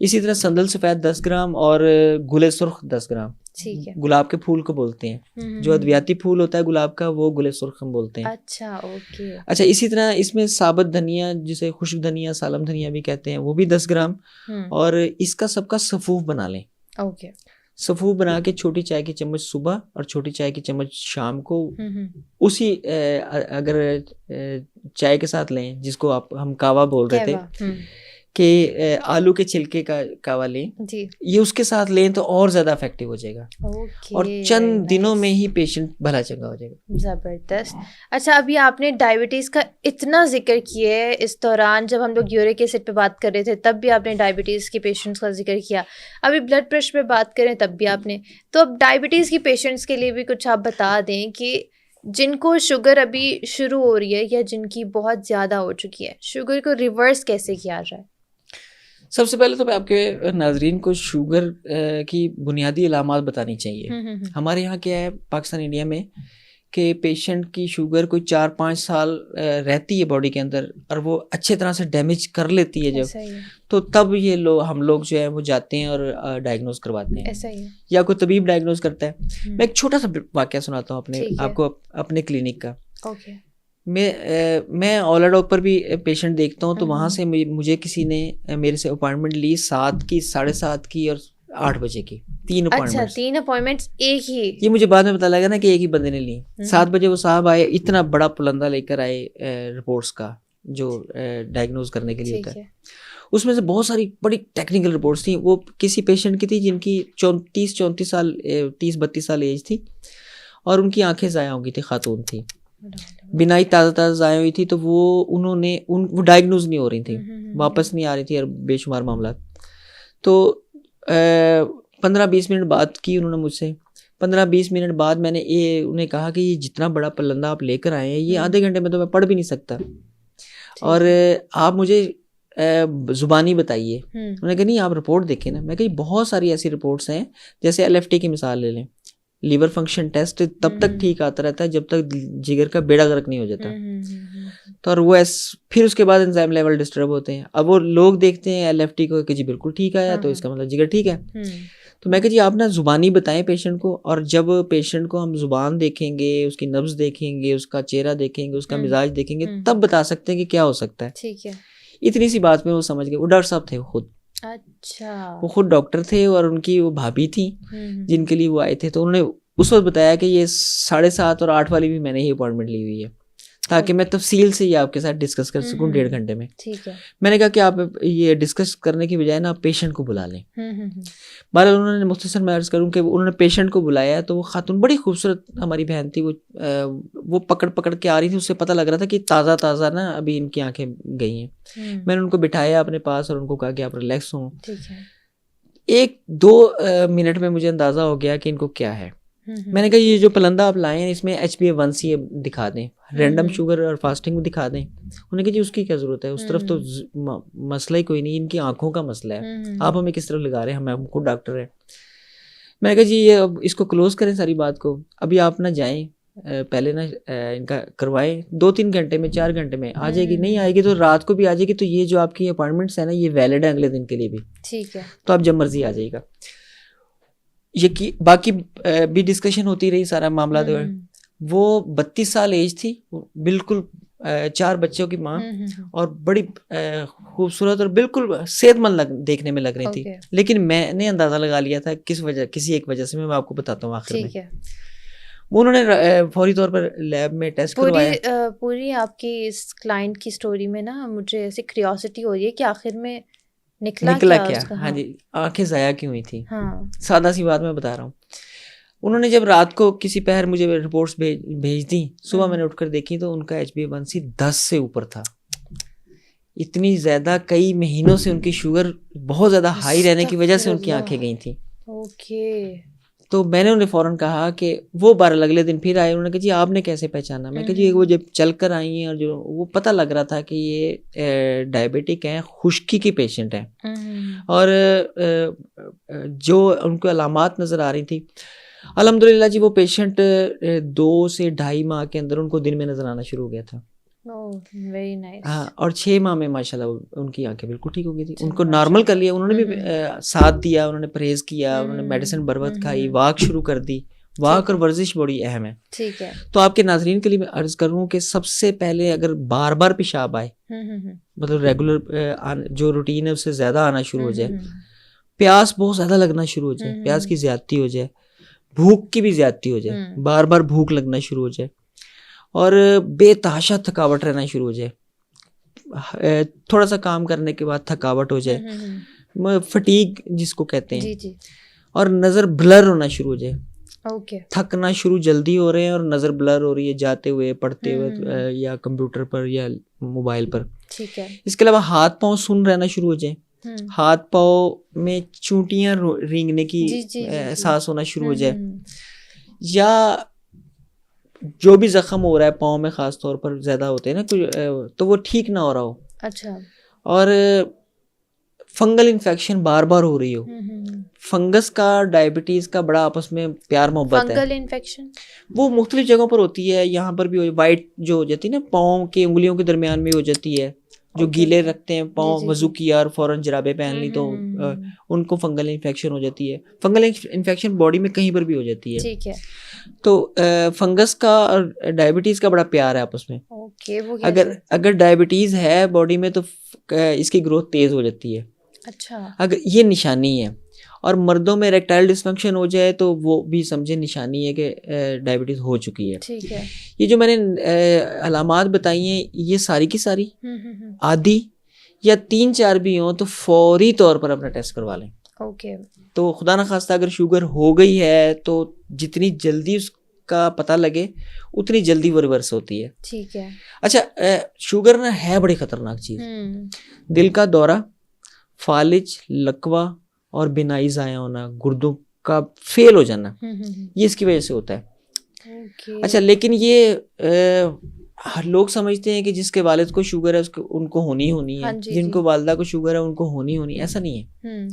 इसी तरह संदल सफ़ेद 10 ग्राम और गुले सुर्ख 10 ग्राम। ठीक है। गुलाब के फूल को बोलते हैं, जो अद्वियाती फूल होता है गुलाब का वो गुले सुर्ख हम बोलते हैं। अच्छा, ओके। अच्छा, इसी तरह इसमें साबुत धनिया, जिसे खुश्क धनिया, सालम धनिया भी कहते हैं, वो भी 10 ग्राम। और इसका सबका सफूफ बना लें। ओके। सफूफ बना के छोटी चाय की चम्मच सुबह और छोटी चाय की चम्मच शाम को उसी अगर चाय के साथ लें, जिसको हम कावा बोल रहे थे, कि आलू के छिलके का कावा लें जी, ये उसके साथ लें तो और ज़्यादा इफेक्टिव हो जाएगा। और चंद दिनों में ही पेशेंट भला चंगा हो जाएगा। ज़बरदस्त। अच्छा, अभी आपने डायबिटीज़ का इतना जिक्र किया है, इस दौरान जब हम लोग यूरिक एसिड पे बात कर रहे थे तब भी आपने डायबिटीज़ के पेशेंट्स का जिक्र किया, अभी ब्लड प्रेशर पे बात करें तब भी आपने, तो अब डायबिटीज़ की पेशेंट्स के लिए भी कुछ आप बता दें कि जिनको शुगर अभी शुरू हो रही है या जिनकी बहुत ज़्यादा हो चुकी है, शुगर को रिवर्स कैसे किया जाए। सबसे पहले तो मैं आपके नाजरीन को शुगर की बुनियादी अलामात बतानी चाहिए। हमारे यहाँ क्या है पाकिस्तान इंडिया में कि पेशेंट की शुगर कोई 4-5 साल रहती है बॉडी के अंदर और वो अच्छे तरह से डैमेज कर लेती है जब, तो तब ये हम लोग जो है वो जाते हैं और डायग्नोज करवाते हैं। ऐसा ही है। या कोई तबीब डायग्नोज करता है। मैं एक छोटा सा वाकया सुनाता हूँ आपको अपने क्लिनिक का। ओके। मैं ओलाडॉग पर भी पेशेंट देखता हूँ, तो वहाँ से मुझे किसी ने मेरे से अपॉइंटमेंट ली 7 की, 7:30 की और 8 बजे की, 3 अपॉइंटमेंट्स। अच्छा, 3 अपॉइंटमेंट्स एक ही। ये मुझे बाद में पता लगा ना कि एक ही बंदे ने ली। 7 बजे वो साहब आए, इतना बड़ा पुलंदा लेकर आए रिपोर्ट्स का, जो डायग्नोज करने के लिए होता है। उसमें से बहुत सारी बड़ी टेक्निकल रिपोर्ट्स थी। वो किसी पेशेंट की थी जिनकी 34 साल 30-32 साल एज थी और उनकी आंखें ज़ाया हो गई थी, खातून थी, बिनाई ताज़ा ज़ाया हुई थी। तो वो डायग्नोज नहीं हो रही थी, वापस नहीं आ रही थी और बेशुमार मामला। तो 15-20 मिनट बात की उन्होंने मुझसे। 15-20 मिनट बाद मैंने उन्हें कहा कि ये जितना बड़ा पलंदा आप लेकर आए हैं ये आधे घंटे में तो मैं पढ़ भी नहीं सकता, और आप मुझे ज़ुबानी बताइए। उन्होंने कहा नहीं आप रिपोर्ट देखें ना। मैं कही बहुत सारी ऐसी रिपोर्ट्स हैं, जैसे LFT की मिसाल ले लें, लीवर फंक्शन टेस्ट तब तक ठीक आता रहता है जब तक जिगर का बेड़ा गर्क नहीं हो जाता। तो और वो फिर उसके बाद एंजाइम लेवल डिस्टर्ब होते हैं। अब वो लोग देखते हैं LFT को कि जी बिल्कुल ठीक आया, तो इसका मतलब जिगर ठीक है। तो मैं कहा जी आप ना ज़ुबानी बताएं पेशेंट को, और जब पेशेंट को हम ज़ुबान देखेंगे, उसकी नब्ज़ देखेंगे, उसका चेहरा देखेंगे, उसका मिजाज देखेंगे, तब बता सकते हैं कि क्या हो सकता है। ठीक है। इतनी सी बात में वो समझ गए। वो डॉक्टर साहब थे खुद, अच्छा। वो खुद डॉक्टर थे और उनकी वो भाभी थी जिनके लिए वो आए थे। तो उन्होंने उस वक्त बताया कि ये 7:30 और 8 वाली भी मैंने ही अपॉइंटमेंट ली हुई है, ताकि मैं तफसील से ये आपके साथ डिस्कस कर सकूं 1.5 घंटे में। ठीक है। मैंने कहा कि आप ये डिस्कस करने की बजाय ना पेशेंट को बुला लें। बहरहाल उन्होंने, मुख्तसर मैं अर्ज करूं कि उन्होंने पेशेंट को बुलाया। तो वो खातून बड़ी खूबसूरत हमारी बहन थी, वो पकड़ पकड़ के आ रही थी। उससे पता लग रहा था कि ताज़ा ताज़ा ना अभी इनकी आंखें गई हैं। मैंने उनको बिठाया अपने पास और उनको कहा कि आप रिलैक्स हों। 1-2 मिनट में मुझे अंदाज़ा हो गया कि इनको क्या है। मैंने कहा ये जो पलंदा आप लाए हैं इसमें HbA1c दिखा दें, रैंडम शुगर और फास्टिंग में दिखा दें। उन्होंने कहा जी उसकी क्या ज़रूरत है, उस तरफ तो मसला ही कोई नहीं, इनकी आंखों का मसला है, आप हमें किस तरफ लगा रहे हैं, हम खुद डॉक्टर है। मैंने कहा जी ये अब इसको क्लोज करें सारी बात को, अभी आप ना जाएं, पहले ना इनका करवाएं, 2-3 घंटे में 4 घंटे में आ जाएगी, नहीं आएगी तो रात को भी आ जाएगी। तो ये जो आपकी अपॉइंटमेंट्स है ना ये वैलिड है अगले दिन के लिए भी, ठीक है, तो आप जब मर्जी आ जाइएगा। ये कि बाकी भी डिस्कशन होती रही, सारा मामला जो है। वो 32 साल एज थी, बिल्कुल 4 बच्चों की माँ, और बड़ी खूबसूरत और बिल्कुल सेहतमंद देखने में लग रही थी। लेकिन मैंने अंदाज़ा लगा लिया था किसी एक वजह से, मैं आपको बताता हूँ आखिर में। उन्होंने फौरी तौर पर लैब में टेस्ट करवाया। पूरी आपकी इस क्लाइंट की स्टोरी में ना मुझे ऐसी क्यूरियोसिटी हो रही है कि आखिर में निकला क्या? उसका? हाँ जी, आंखें ज़ाया क्यों हुई थी? हाँ। सादा सी बात मैं बता रहा हूँ। उन्होंने जब रात को किसी पहर मुझे रिपोर्ट्स भेज दी, सुबह मैंने उठकर देखी तो उनका HbA1c 10 से ऊपर था। इतनी ज़्यादा, कई महीनों से उनकी शुगर बहुत ज़्यादा हाई रहने की वजह से उनकी आंखें गई थी। ओके। तो मैंने उन्हें फ़ौरन कहा कि वो 12 अगले दिन फिर आए। उन्होंने कहा जी आपने कैसे पहचाना? मैं कहा जी वो जब चल कर आई हैं और जो वो पता लग रहा था कि ये डायबिटिक हैं, खुश्की की पेशेंट हैं, और जो उनको अलामात नज़र आ रही थी, अल्हम्दुलिल्लाह जी वो पेशेंट 2 से 2.5 माह के अंदर उनको दिन में नज़र आना शुरू हो गया था। Very nice. हाँ, और 6 माह में माशाल्लाह उनकी आंखें बिल्कुल ठीक हो गई थी। उनको नॉर्मल कर लिया उन्होंने भी, साथ दिया, उन्होंने परहेज किया, उन्होंने मेडिसिन बरवक्त खाई, वॉक शुरू कर दी। वॉक और वर्जिश बड़ी अहम है। ठीक है। तो आपके नाजरीन के लिए मैं अर्ज करूँ कि सबसे पहले अगर बार बार पेशाब आए, मतलब रेगुलर जो रूटीन है उससे ज़्यादा आना शुरू हो जाए, प्यास बहुत ज़्यादा लगना शुरू हो जाए, प्यास की ज़्यादती हो जाए, भूख की भी ज़्यादती हो जाए, बार बार भूख लगना शुरू हो जाए, और बेतहाशा थकावट रहना शुरू हो जाए, थोड़ा सा काम करने के बाद थकावट हो जाए, फटीग जिसको कहते हैं, जी, और नज़र ब्लर होना शुरू हो जाए। थकना शुरू जल्दी हो रहे हैं और नज़र ब्लर हो रही है जाते हुए, पढ़ते हुए, या कंप्यूटर पर या मोबाइल पर। ठीक है। इसके अलावा हाथ पाँव सुन रहना शुरू हो जाए, हाथ पाँव में चूंटियां रेंगने की एहसास होना शुरू हो जाए, या जो भी जख्म हो रहा है पाँव में ख़ास तौर पर ज़्यादा होते हैं ना कुछ, तो वो ठीक ना हो रहा हो। अच्छा। और फंगल इन्फेक्शन बार बार हो रही हो। फंगस का डायबिटीज़ का बड़ा आपस में प्यार मोहब्बत है। फंगल इन्फेक्शन वो मुख्तलिफ जगहों पर होती है, यहाँ पर भी वाइट जो हो जाती है ना पाँव के उंगलियों के दरमियान में हो जाती है, जो गीले रखते हैं पाँव, वजू किया और फ़ौरन जराबे पहन ली तो उनको फंगल इन्फेक्शन हो जाती है। फंगल इन्फेक्शन बॉडी में कहीं पर भी हो जाती है। ठीक है। तो फंगस का और डायबिटीज़ का बड़ा प्यार है आपस में। वो अगर डायबिटीज़ है बॉडी में तो इसकी ग्रोथ तेज़ हो जाती है। अच्छा। अगर ये निशानी है, और मर्दों में इरेक्टाइल डिसफंक्शन हो जाए तो वो भी समझे निशानी है कि डायबिटीज़ हो चुकी है। ठीक है। ये जो मैंने अलामात बताई हैं ये सारी की सारी आधी या 3-4 भी हों तो फौरी तौर पर अपना टेस्ट करवा लें। ओके। तो खुदा न खास्ता अगर शुगर हो गई है तो जितनी जल्दी उसका पता लगे उतनी जल्दी वो रिवर्स होती है। ठीक है। अच्छा, शुगर ना है बड़ी ख़तरनाक चीज़। दिल का दौरा, फालिज, लकवा और बिनाई ज़ाया होना, गुर्दों का फेल हो जाना, ये इसकी वजह से होता है। अच्छा, लेकिन ये लोग समझते हैं कि जिसके वालिद को शुगर है उसको उनको होनी है, जिनको वालिदा को शुगर है उनको होनी, ऐसा नहीं है।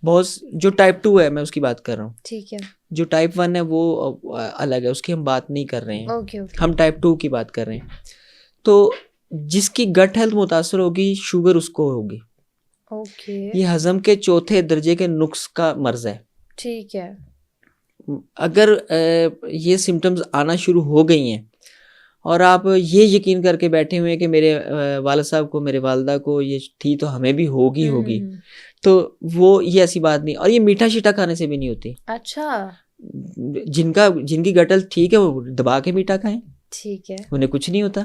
बहुत जो टाइप 2 है मैं उसकी बात कर रहा हूँ। ठीक है। जो टाइप 1 है वो अलग है, उसकी हम बात नहीं कर रहे हैं। हम टाइप 2 की बात कर रहे हैं। तो जिसकी गट हेल्थ मुतासर होगी शुगर उसको होगी। ये हजम के चौथे दर्जे के नुक्स का मर्ज है। ठीक है। अगर ये सिम्टम्स आना शुरू हो गई हैं और आप ये यकीन करके बैठे हुए हैं कि मेरे वालिद साहब को, मेरे वालदा को ये थी तो हमें भी होगी होगी, तो वो ये ऐसी बात नहीं। और ये मीठा शीठा खाने से भी नहीं होती। अच्छा। जिनकी गटल ठीक है वो दबा के मीठा खाएं, ठीक है, उन्हें कुछ नहीं होता।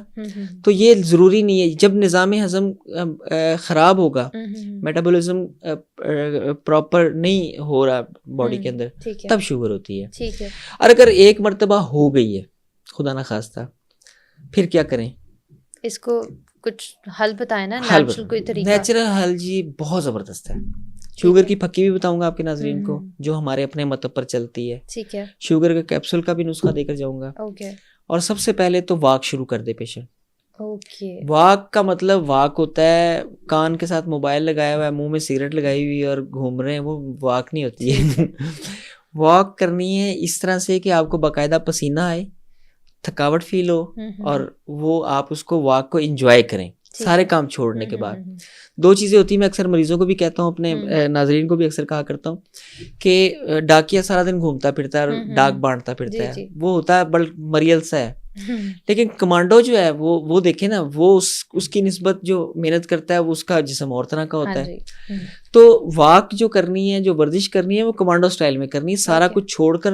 तो ये ज़रूरी नहीं है। जब निज़ाम हज़म ख़राब होगा, मेटाबॉलिज्म प्रॉपर नहीं हो रहा बॉडी के अंदर, तब शुगर होती है। ठीक है। और अगर एक मर्तबा हो गई है, खुदा ना खास्ता, फिर क्या करें? इसको कुछ हल बताएं ना, नेचुरल कोई तरीका। नेचुरल हल जी बहुत ज़बरदस्त है। शुगर की फक्की भी बताऊंगा आपके नाज़रीन को, जो हमारे अपने मतलब पर चलती है। ठीक है। शुगर के कैप्सूल का भी नुस्खा देकर जाऊंगा। ओके। और सबसे पहले तो वॉक शुरू कर दे पेशेंट। ओके। वॉक का मतलब वॉक होता है कान के साथ मोबाइल लगाया हुआ है, मुंह में सिगरेट लगाई हुई और घूम रहे हैं, वो वॉक नहीं होती है। वॉक करनी है इस तरह से कि आपको बाकायदा पसीना आए, थकावट फील हो, और वो आप उसको वॉक को एंजॉय करें सारे काम छोड़ने के बाद। दो चीज़ें होती हैं, मैं अक्सर मरीजों को भी कहता हूँ, अपने नाजरीन को भी अक्सर कहा करता हूँ कि डाकिया सारा दिन घूमता फिरता है, डाक बांटता फिरता है, वो होता है बड़ मरियल सा है। लेकिन कमांडो जो है वो देखे ना, वो उसकी निस्बत जो मेहनत करता है वो उसका जिस्म और तरह का होता है। तो वॉक जो करनी है, जो वर्जिश करनी है, वो कमांडो स्टाइल में करनी है, सारा कुछ छोड़कर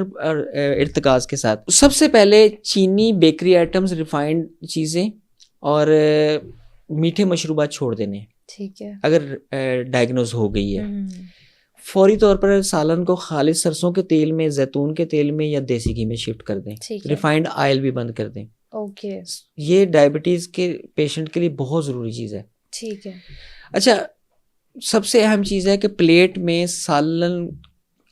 इर्तिकाज के साथ। सबसे पहले चीनी, बेकरी आइटम्स, रिफाइंड चीज़ें और मीठे मशरूबात छोड़ देने। ठीक है। अगर डायग्नोज हो गई है, फौरी तौर पर सालन को खालिस सरसों के तेल में, जैतून के तेल में या देसी घी में शिफ्ट कर दें। रिफाइंड ऑयल भी बंद कर दें। ओके। ये डायबिटीज के पेशेंट के लिए बहुत ज़रूरी चीज़ है। ठीक है। अच्छा, सबसे अहम चीज़ है कि प्लेट में सालन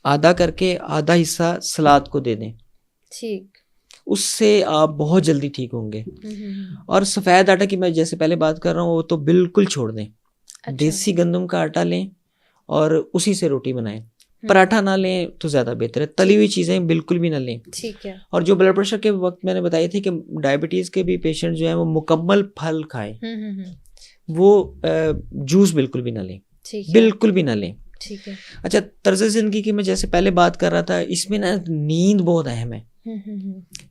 आधा करके आधा हिस्सा सलाद को दे दें। ठीक। उससे आप बहुत जल्दी ठीक होंगे। और सफ़ेद आटा की मैं जैसे पहले बात कर रहा हूँ वो तो बिल्कुल छोड़ दें। अच्छा। देसी गंदम का आटा लें और उसी से रोटी बनाएं। पराठा ना लें तो ज़्यादा बेहतर है। तली हुई चीज़ें बिल्कुल भी ना लें। ठीक है। और जो ब्लड प्रेशर के वक्त मैंने बताई थी कि डायबिटीज़ के भी पेशेंट जो हैं वो मुकम्मल फल खाएं, वो जूस बिल्कुल भी ना लें, बिल्कुल भी ना लें। ठीक है। अच्छा, तर्ज ज़िंदगी की मैं जैसे पहले बात कर रहा था, इसमें ना नींद बहुत अहम है।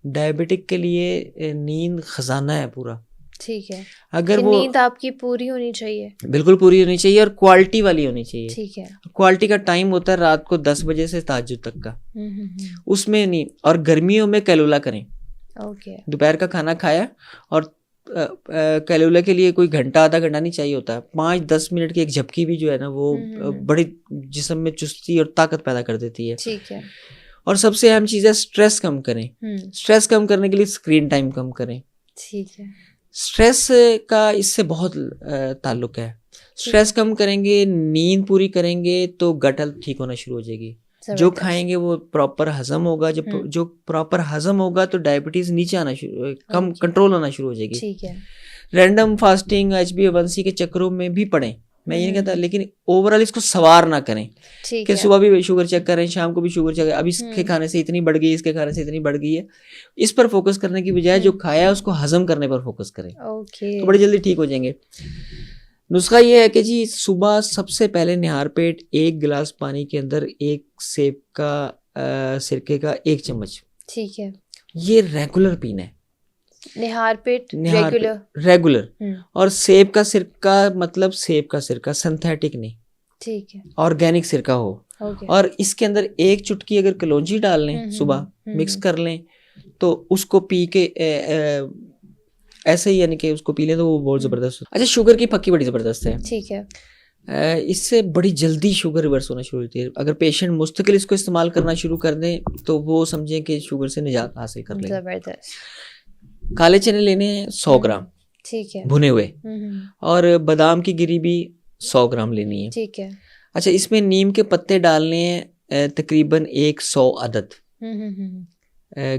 डायबिटिक के लिए नींद खजाना है पूरा। ठीक है। अगर वो नींद आपकी पूरी होनी चाहिए, बिल्कुल पूरी होनी चाहिए और क्वालिटी वाली होनी चाहिए। ठीक है। क्वालिटी का टाइम होता है रात को 10 बजे से तहज्जुद तक का, उसमें नहीं। और गर्मियों में कैलुला करें। ओके। दोपहर का खाना खाया और कैलुला के लिए कोई घंटा आधा घंटा नहीं चाहिए होता, 5-10 मिनट की एक झपकी भी जो है ना वो बड़ी जिस्म में चुस्ती और ताकत पैदा कर देती है। ठीक है। और सबसे अहम चीज़ है स्ट्रेस कम करें। स्ट्रेस कम करने के लिए स्क्रीन टाइम कम करें। ठीक है। स्ट्रेस का इससे बहुत ताल्लुक है। स्ट्रेस कम करेंगे, नींद पूरी करेंगे तो गट हेल्थ ठीक होना शुरू हो जाएगी। जो खाएंगे वो प्रॉपर हजम होगा। जब जो प्रॉपर हजम होगा तो डायबिटीज नीचे आना शुरू, कम कंट्रोल होना शुरू हो जाएगी। ठीक है। रैंडम फास्टिंग, HbA1c के चक्करों में भी पड़ें, मैं ये नहीं कहता, लेकिन ओवरऑल इसको सवार ना करें कि सुबह भी शुगर चेक करें, शाम को भी शुगर चेक करें, अब इसके खाने से इतनी बढ़ गई, इसके खाने से इतनी बढ़ गई है। इस पर फोकस करने की बजाय जो खाया है उसको हजम करने पर फोकस करें। तो बड़ी जल्दी ठीक हो जाएंगे। नुस्खा ये है कि जी सुबह सबसे पहले निहार पेट 1 गिलास पानी के अंदर 1 सेब का सिरके का 1 चम्मच। ठीक है। ये रेगुलर पीना है। निहार पेट रेगुलर। और सेब का सिरका मतलब सेब का सिरका, सिंथेटिक नहीं। ठीक है। ऑर्गेनिक सिरका हो। और इसके अंदर 1 चुटकी अगर कलौंजी डाल लें, सुबह मिक्स कर लें, तो उसको पी के ऐसे ही यानी कि उसको पी लें तो वो बहुत ज़बरदस्त। अच्छा, शुगर की फक्की बड़ी ज़बरदस्त है। ठीक है। इससे बड़ी जल्दी शुगर रिवर्स होना शुरू होती है। अगर पेशेंट मुस्तकिल इसको इस्तेमाल करना शुरू कर दें तो वो समझें कि शुगर से निजात हासिल कर लें। ज़बरदस्त। काले चने लेने हैं 100 ग्राम। ठीक है। भुने हुए। और बादाम की गिरी भी 100 ग्राम लेनी है। ठीक है। अच्छा, इसमें नीम के पत्ते डालने हैं तकरीबन 100 अदद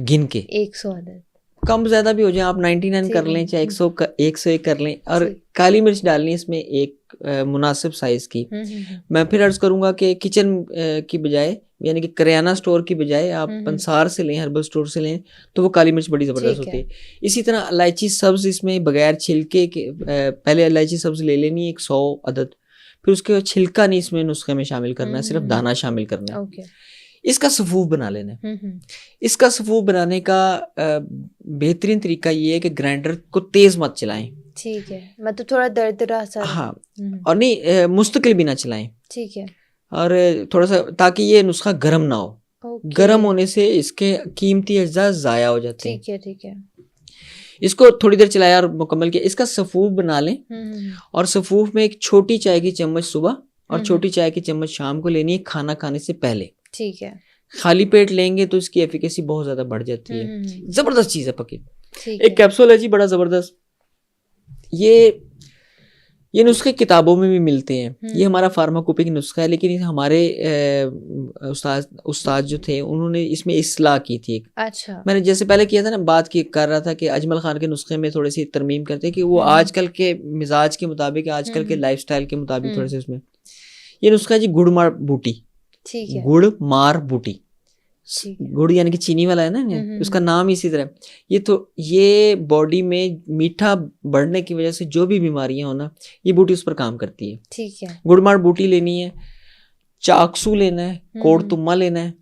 गिन के। 100 अदद, कम ज़्यादा भी हो जाए, आप 99 कर लें, चाहे 101 कर लें। और काली मिर्च डालनी है इसमें एक मुनासिब साइज़ की। मैं फिर अर्ज़ करूँगा कि किचन की बजाय यानी कि करियाना स्टोर की बजाय आप पंसार से लें, हर्बल स्टोर से लें, तो वो काली मिर्च बड़ी ज़बरदस्त होती है। इसी तरह इलायची सब्ज़ इसमें बगैर छिलके के पहले इलायची सब्ज़ ले लेनी है 100 अदद, फिर उसके बाद छिलका नहीं इसमें नुस्खे में शामिल करना है, सिर्फ दाना शामिल करना है। इसका सफूफ बना लेना है। इसका सफूफ बनाने का बेहतरीन तरीका ये है कि ग्राइंडर को तेज मत चलाएं। ठीक है, मतलब थोड़ा दरदरा सा। हाँ, और नहीं मुस्तकिल भी ना चलाएं। ठीक है। और थोड़ा सा, ताकि ये नुस्खा गर्म ना हो। गर्म होने से इसके कीमती अज्जा ज़ाया हो जाते हैं। ठीक है, ठीक है। इसको थोड़ी देर चलाया और मुकम्मल किया। इसका सफूफ बना लें, और सफूफ में एक छोटी चाय की चम्मच सुबह और छोटी चाय की चम्मच शाम को लेनी है, खाना खाने से पहले। ठीक है। खाली पेट लेंगे तो इसकी एफिकेसी बहुत ज्यादा बढ़ जाती है। जबरदस्त चीज है पकी। एक कैप्सूल है जी, बड़ा जबरदस्त। ये नुस्खे किताबों में भी मिलते हैं। ये हमारा फार्माकोपिक नुस्खा है, लेकिन हमारे उस्ताद जो थे उन्होंने इसमें इस्लाह की थी एक। अच्छा। मैंने जैसे पहले किया था ना, बात की कर रहा था कि अजमल खान के नुस्खे में थोड़ी सी तरमीम करते हैं कि वो आजकल के मिजाज के मुताबिक, आजकल के लाइफस्टाइल के मुताबिक थोड़े से उसमें। ये नुस्खा है जी गुड़ मार बूटी। ठीक है। गुड़ मार बूटी, गुड़ यानी कि चीनी वाला है ना, उसका नाम इसी तरह। ये बॉडी में मीठा बढ़ने की वजह से जो भी बीमारियां हो ना, ये बूटी उस पर काम करती है। ठीक है। गुड़ मार बूटी लेनी है, चाकसू लेना है, कोड़ तुम्मा लेना है।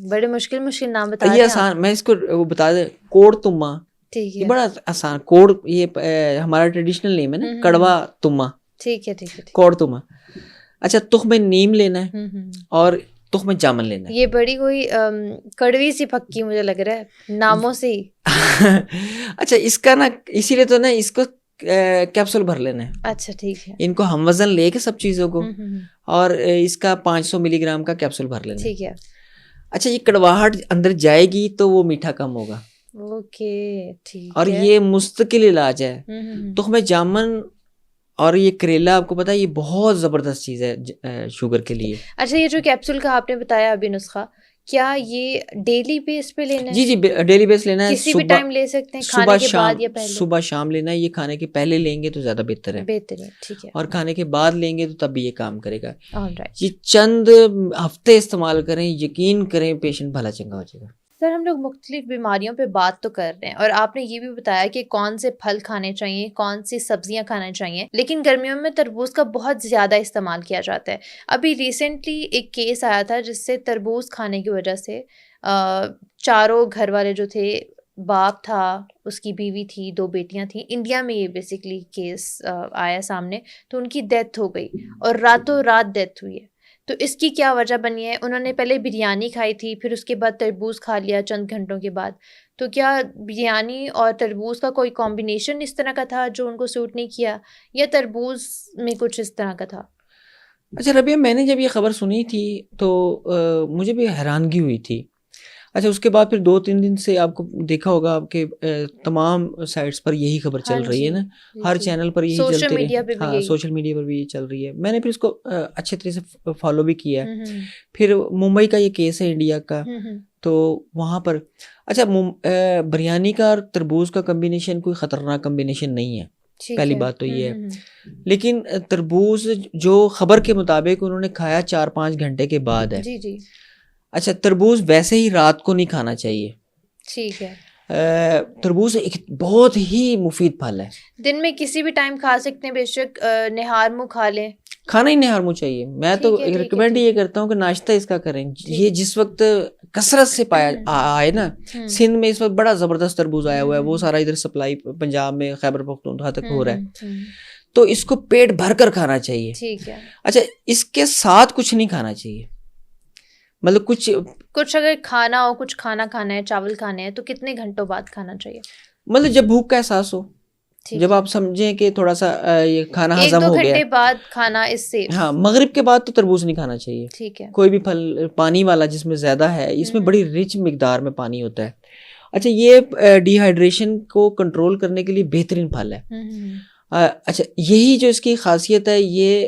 बड़े मुश्किल नाम बता ये आसान, मैं इसको वो बता दे, कोड़ तुम्मा। ठीक है। ये बड़ा आसान। कोड़ ये हमारा ट्रेडिशनल नेम है ना, कड़वा तुम्मा। ठीक है, ठीक है। कोड़ तुम्मा। अच्छा, तुख्मे नीम लेना है और तुख्मे जामन लेना है। ये बड़ी कोई कड़वी सी पक्की मुझे लग रहा है नामों से ही। अच्छा, इसका ना इसीलिए तो ना इसको कैप्सूल भर लेना है। अच्छा, ठीक है। इनको हम वजन लेके सब चीज़ों को, और इसका 500 मिलीग्राम का कैप्सूल भर लेना है। ठीक है। अच्छा, ये कड़वाहट अंदर जाएगी तो वो मीठा कम होगा। ओके, ठीक और है। ये मुस्तकिल इलाज है। तुख्मे जामन और ये करेला, आपको पता है ये बहुत ज़बरदस्त चीज़ है शुगर के लिए। अच्छा, ये जो कैप्सूल का आपने बताया अभी नुस्खा, क्या ये डेली बेस पे लेना है? जी, डेली बेस लेना है। किसी भी टाइम ले सकते हैं, खाने के बाद या पहले? सुबह शाम लेना है। ये खाने के पहले लेंगे तो ज़्यादा बेहतर है। बेहतर है, ठीक है। और खाने के बाद लेंगे तो तब भी ये काम करेगा। ऑलराइट। ये चंद हफ्ते इस्तेमाल करें, यकीन करें पेशेंट भला चंगा हो जाएगा। सर, हम लोग मुख्तलिफ बीमारियों पे बात तो कर रहे हैं, और आपने ये भी बताया कि कौन से फल खाने चाहिए, कौन सी सब्जियां खाना चाहिए, लेकिन गर्मियों में तरबूज का बहुत ज़्यादा इस्तेमाल किया जाता है। अभी रिसेंटली एक केस आया था जिससे तरबूज खाने की वजह से चारों घर वाले जो थे, बाप था, उसकी बीवी थी, 2 बेटियां थी, इंडिया में ये बेसिकली केस आया सामने, तो उनकी डेथ हो गई और रातों रात डेथ हुई है। तो इसकी क्या वजह बनी है? उन्होंने पहले बिरयानी खाई थी, फिर उसके बाद तरबूज खा लिया चंद घंटों के बाद। तो क्या बिरयानी और तरबूज का कोई कॉम्बिनेशन इस तरह का था जो उनको सूट नहीं किया, या तरबूज में कुछ इस तरह का था? अच्छा रबिया, मैंने जब ये खबर सुनी थी तो मुझे भी हैरानगी हुई थी। अच्छा, उसके बाद फिर 2-3 दिन से आपको देखा होगा आपके तमाम साइट्स पर यही खबर चल रही है ना, हर चैनल पर यही चलते रहे। सोशल मीडिया पर भी यही चल रही है। मैंने फिर इसको अच्छे तरह से फॉलो भी किया। फिर मुंबई का ये केस है इंडिया का, तो वहाँ पर अच्छा बिरयानी का और तरबूज का कम्बिनेशन कोई ख़तरनाक कम्बिनेशन नहीं है, पहली बात तो ये है। लेकिन तरबूज जो खबर के मुताबिक उन्होंने खाया 4-5 घंटे के बाद है। जी। अच्छा, तरबूज वैसे ही रात को नहीं खाना चाहिए। ठीक है। तरबूज एक बहुत ही मुफीद फल है। दिन में किसी भी टाइम खा सकते हैं, बेशक निहार मुँह खा लें। खाना ही निहार मुँह चाहिए। मैं तो रिकमेंड ये करता हूँ कि नाश्ता इसका करें। ये जिस वक्त कसरत से पाया आए ना, सिंध में इस वक्त बड़ा ज़बरदस्त तरबूज आया हुआ है, वो सारा इधर सप्लाई पंजाब में खैबर पख्तूनख्वा तक हो रहा है, तो इसको पेट भर कर खाना चाहिए। ठीक है। अच्छा, इसके साथ कुछ नहीं खाना चाहिए, मतलब कुछ अगर खाना हो, कुछ खाना है, चावल खाने हैं, तो कितने घंटों बाद खाना चाहिए? मतलब जब भूख का एहसास हो, जब आप समझें कि थोड़ा सा ये खाना हजम हो गया, 1-2 घंटे बाद खाना इससे। हाँ, मगरिब के बाद तो तरबूज नहीं खाना चाहिए। ठीक है। कोई भी फल पानी वाला जिसमें ज्यादा है, इसमें बड़ी रिच मिकदार में पानी होता है। अच्छा, ये डिहाइड्रेशन को कंट्रोल करने के लिए बेहतरीन फल है। अच्छा, यही जो इसकी खासियत है, ये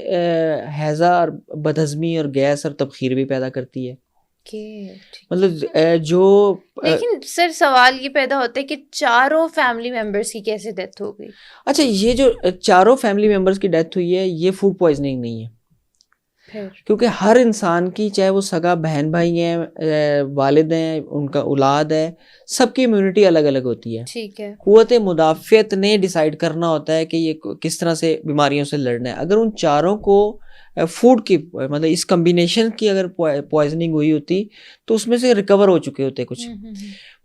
हैजा और बदहजमी और गैस और तबखीर भी पैदा करती है। मतलब जो लेकिन सर सवाल ये पैदा होता है कि चारों फैमिली मेंबर्स की कैसे डेथ हो गई? अच्छा, ये जो चारों फैमिली मेंबर्स की डेथ हुई है, ये फूड पॉइजनिंग नहीं है। क्योंकि हर इंसान की, चाहे वो सगा बहन भाई हैं, वालिद हैं, उनका औलाद है, सबकी इम्यूनिटी अलग अलग होती है। ठीक है। कुव्वत मुदाफ़ियत ने डिसाइड करना होता है कि ये किस तरह से बीमारियों से लड़ना है। अगर उन चारों को फूड की मतलब इस कम्बिनेशन की अगर पॉइजनिंग हुई होती तो उसमें से रिकवर हो चुके होते कुछ।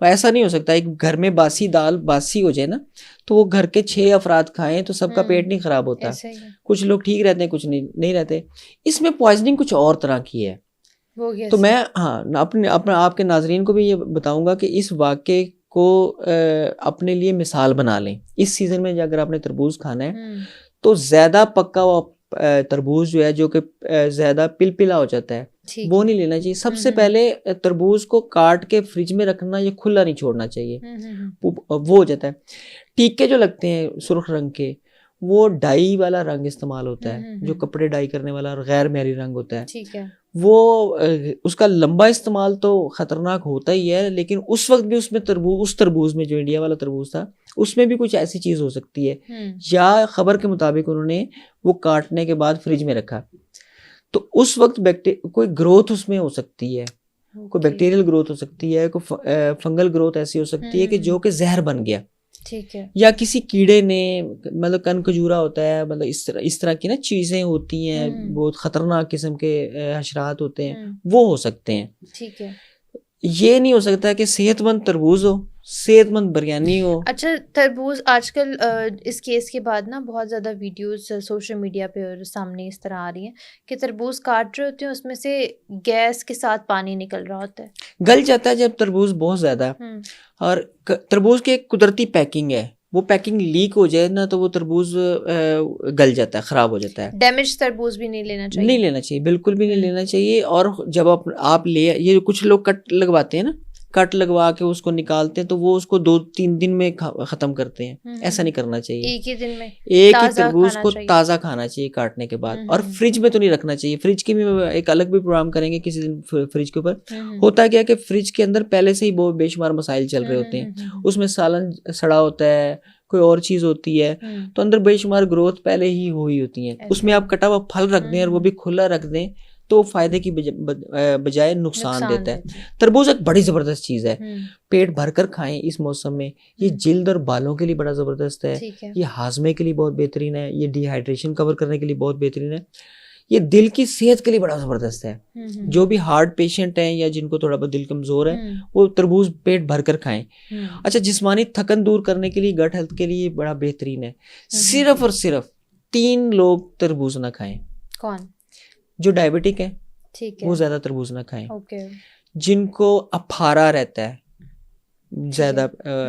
ऐसा नहीं हो सकता एक घर में बासी दाल बासी हो जाए ना तो वो घर के 6 अफराद खाएं तो सबका पेट नहीं खराब होता, कुछ लोग ठीक रहते हैं कुछ नहीं रहते। इसमें पॉइजनिंग कुछ और तरह की है। तो मैं अपने आपके नाजरीन को भी ये बताऊंगा कि इस वाक़े को अपने लिए मिसाल बना लें। इस सीज़न में अगर आपने तरबूज खाना है तो ज़्यादा पक्का हुआ तरबूज जो है जो कि ज़्यादा पिलपिला हो जाता है वो नहीं लेना चाहिए। सबसे पहले तरबूज को काट के फ्रिज में रखना, ये खुला नहीं छोड़ना चाहिए, वो हो जाता है। टीके जो लगते हैं सुर्ख रंग के वो डाई वाला रंग इस्तेमाल होता है, जो कपड़े डाई करने वाला और गैर मैरी रंग होता है, ठीक है। वो उसका लंबा इस्तेमाल तो खतरनाक होता ही है, लेकिन उस वक्त भी उसमें उस तरबूज में जो इंडिया वाला तरबूज था उसमें भी कुछ ऐसी चीज हो सकती है, या खबर के मुताबिक उन्होंने वो काटने के बाद फ्रिज में रखा तो उस वक्त कोई ग्रोथ उसमें हो सकती है, कोई बैक्टीरियल ग्रोथ हो सकती है, कोई फंगल ग्रोथ ऐसी हो सकती है कि जो कि जहर बन गया, ठीक है। या किसी कीड़े ने मतलब कन खजूरा होता है, मतलब इस तरह की ना चीजें होती हैं, बहुत खतरनाक किस्म के हशरात होते हैं, वो हो सकते हैं, ठीक है। ये नहीं हो सकता कि सेहतमंद तरबूज हो, सेहतमंद बिरयानी हो। अच्छा, तरबूज आजकल इस केस के बाद ना बहुत ज़्यादा वीडियोस सोशल मीडिया पे और सामने इस तरह आ रही हैं कि तरबूज काट रहे होते हैं उसमें से गैस के साथ पानी निकल रहा होता है, गल जाता है जब तरबूज बहुत ज़्यादा। और तरबूज की एक कुदरती पैकिंग है, वो पैकिंग लीक हो जाए ना तो वो तरबूज गल जाता है, ख़राब हो जाता है। डैमेज तरबूज भी नहीं लेना चाहिए, नहीं लेना चाहिए, बिल्कुल भी नहीं लेना चाहिए। और जब आप ये कुछ लोग कट लगवाते हैं ना, कट लगवा के उसको निकालते हैं तो वो उसको 2-3 दिन में ख़त्म करते हैं, ऐसा नहीं करना चाहिए। एक ही दिन में एक ही तरबूज को ताज़ा खाना चाहिए काटने के बाद, और फ्रिज में तो नहीं रखना चाहिए। फ्रिज की भी एक अलग भी प्रोग्राम करेंगे किसी दिन फ्रिज के ऊपर। होता क्या है कि फ्रिज के अंदर पहले से ही बहुत बेशुमार मसाइल चल रहे होते हैं, उसमें सालन सड़ा होता है, कोई और चीज होती है, तो अंदर बेशुमार ग्रोथ पहले ही हुई होती है। उसमें आप कटा हुआ फल रख दें और वो भी खुला रख दें तो फायदे की बजाय नुकसान देता है। तरबूज एक बड़ी जबरदस्त चीज है, पेट भरकर खाएं इस मौसम में। ये जिल्द और बालों के लिए बड़ा जबरदस्त है, ये हाजमे के लिए बहुत बेहतरीन है, ये डिहाइड्रेशन कवर करने के लिए बहुत बेहतरीन है, ये दिल की सेहत के लिए बड़ा जबरदस्त है। जो भी हार्ट पेशेंट हैं या जिनको थोड़ा बहुत दिल कमजोर है वो तरबूज पेट भरकर खाएं। अच्छा, जिस्मानी थकन दूर करने के लिए, गट हेल्थ के लिए बड़ा बेहतरीन है। सिर्फ और सिर्फ 3 लोग तरबूज ना खाएं। कौन? जो डायबिटिक है, ठीक है, वो ज्यादा तरबूज ना खाएं। जिनको अफारा रहता है ज्यादा,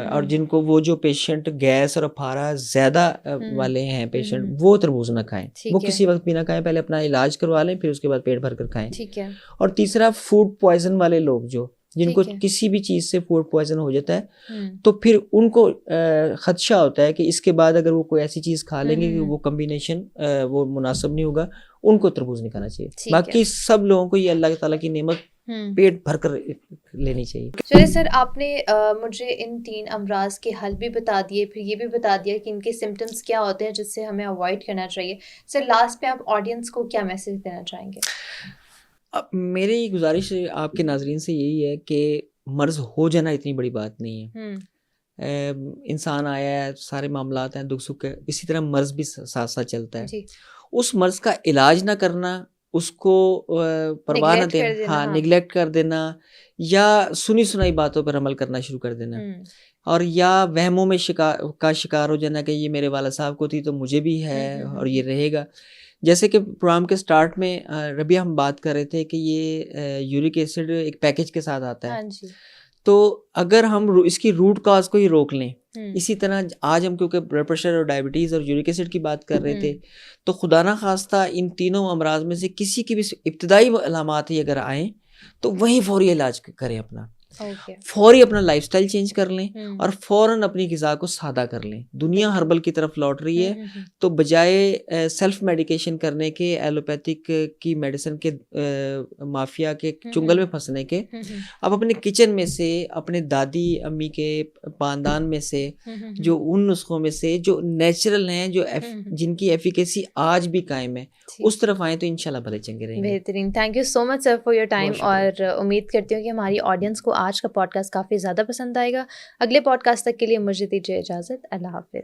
और जिनको वो जो पेशेंट गैस और अफारा ज्यादा वाले हैं पेशेंट, वो तरबूज ना खाएं। वो किसी वक्त भी ना खाएं, पहले अपना इलाज करवा लें फिर उसके बाद पेट भर कर खाएं, ठीक है। और तीसरा, फूड पॉइजन वाले लोग जिनको किसी भी चीज से फूड पॉइजन हो जाता है तो फिर उनको खदशा होता है कि इसके बाद अगर वो कोई ऐसी चीज खा लेंगे कि वो कॉम्बिनेशन वो मुनासिब नहीं होगा, उनको तरबूज नहीं खाना चाहिए। बाकी सब लोगों को ये अल्लाह ताला की नेमत पेट भर कर लेनी चाहिए। चलिए सर, आपने मुझे इन 3 अमराज के हल भी बता दिए, फिर ये भी बता दिया कि इनके सिम्टम्स क्या होते हैं जिससे हमें अवॉइड करना चाहिए। सर, लास्ट पे आप ऑडियंस को क्या मैसेज देना चाहेंगे? अब मेरी गुजारिश आपके नाजरीन से यही है कि मर्ज हो जाना इतनी बड़ी बात नहीं है। इंसान आया है, सारे मामलात हैं, दुख सुख है, इसी तरह मर्ज भी साथ साथ चलता है। उस मर्ज का इलाज ना करना, उसको परवाह न देना, हाँ, निगलेक्ट कर देना, या सुनी सुनाई बातों पर अमल करना शुरू कर देना, और या वहमों में शिकार हो जाना कि ये मेरे वाला साहब को थी तो मुझे भी है और ये रहेगा। जैसे कि प्रोग्राम के स्टार्ट में रबिया हम बात कर रहे थे कि ये यूरिक एसिड एक पैकेज के साथ आता है, तो अगर हम इसकी रूट कॉज को ही रोक लें, इसी तरह आज हम क्योंकि ब्लड प्रेशर और डायबिटीज़ और यूरिक एसिड की बात कर रहे थे, तो खुदा ना खास्ता इन तीनों अमराज में से किसी की भी इब्तदाई अलामात ही अगर आए तो वहीं फौरी इलाज करें अपना, फौरी अपना लाइफस्टाइल चेंज कर लें और फौरन अपनी ग़िज़ा को सादा कर लें। दुनिया हर्बल की तरफ लौट रही है, तो बजाय सेल्फ मेडिकेशन करने के, एलोपैथिक की मेडिसिन के माफिया के चुंगल में फंसने के, अब अपने किचन में से, अपने दादी अम्मी के पानदान में से, जो उन नुस्खों में से जो नेचुरल हैं, जो जिनकी एफिकेसी आज भी कायम है, उस तरफ आए तो इंशाल्लाह भले चंगे रहेंगे। बेहतरीन, thank you so much sir for your time, और उम्मीद करती हूँ कि हमारी ऑडियंस को आज का पॉडकास्ट काफ़ी ज़्यादा पसंद आएगा। अगले पॉडकास्ट तक के लिए मुझे दीजिए इजाज़त। अल्लाह हाफिज़।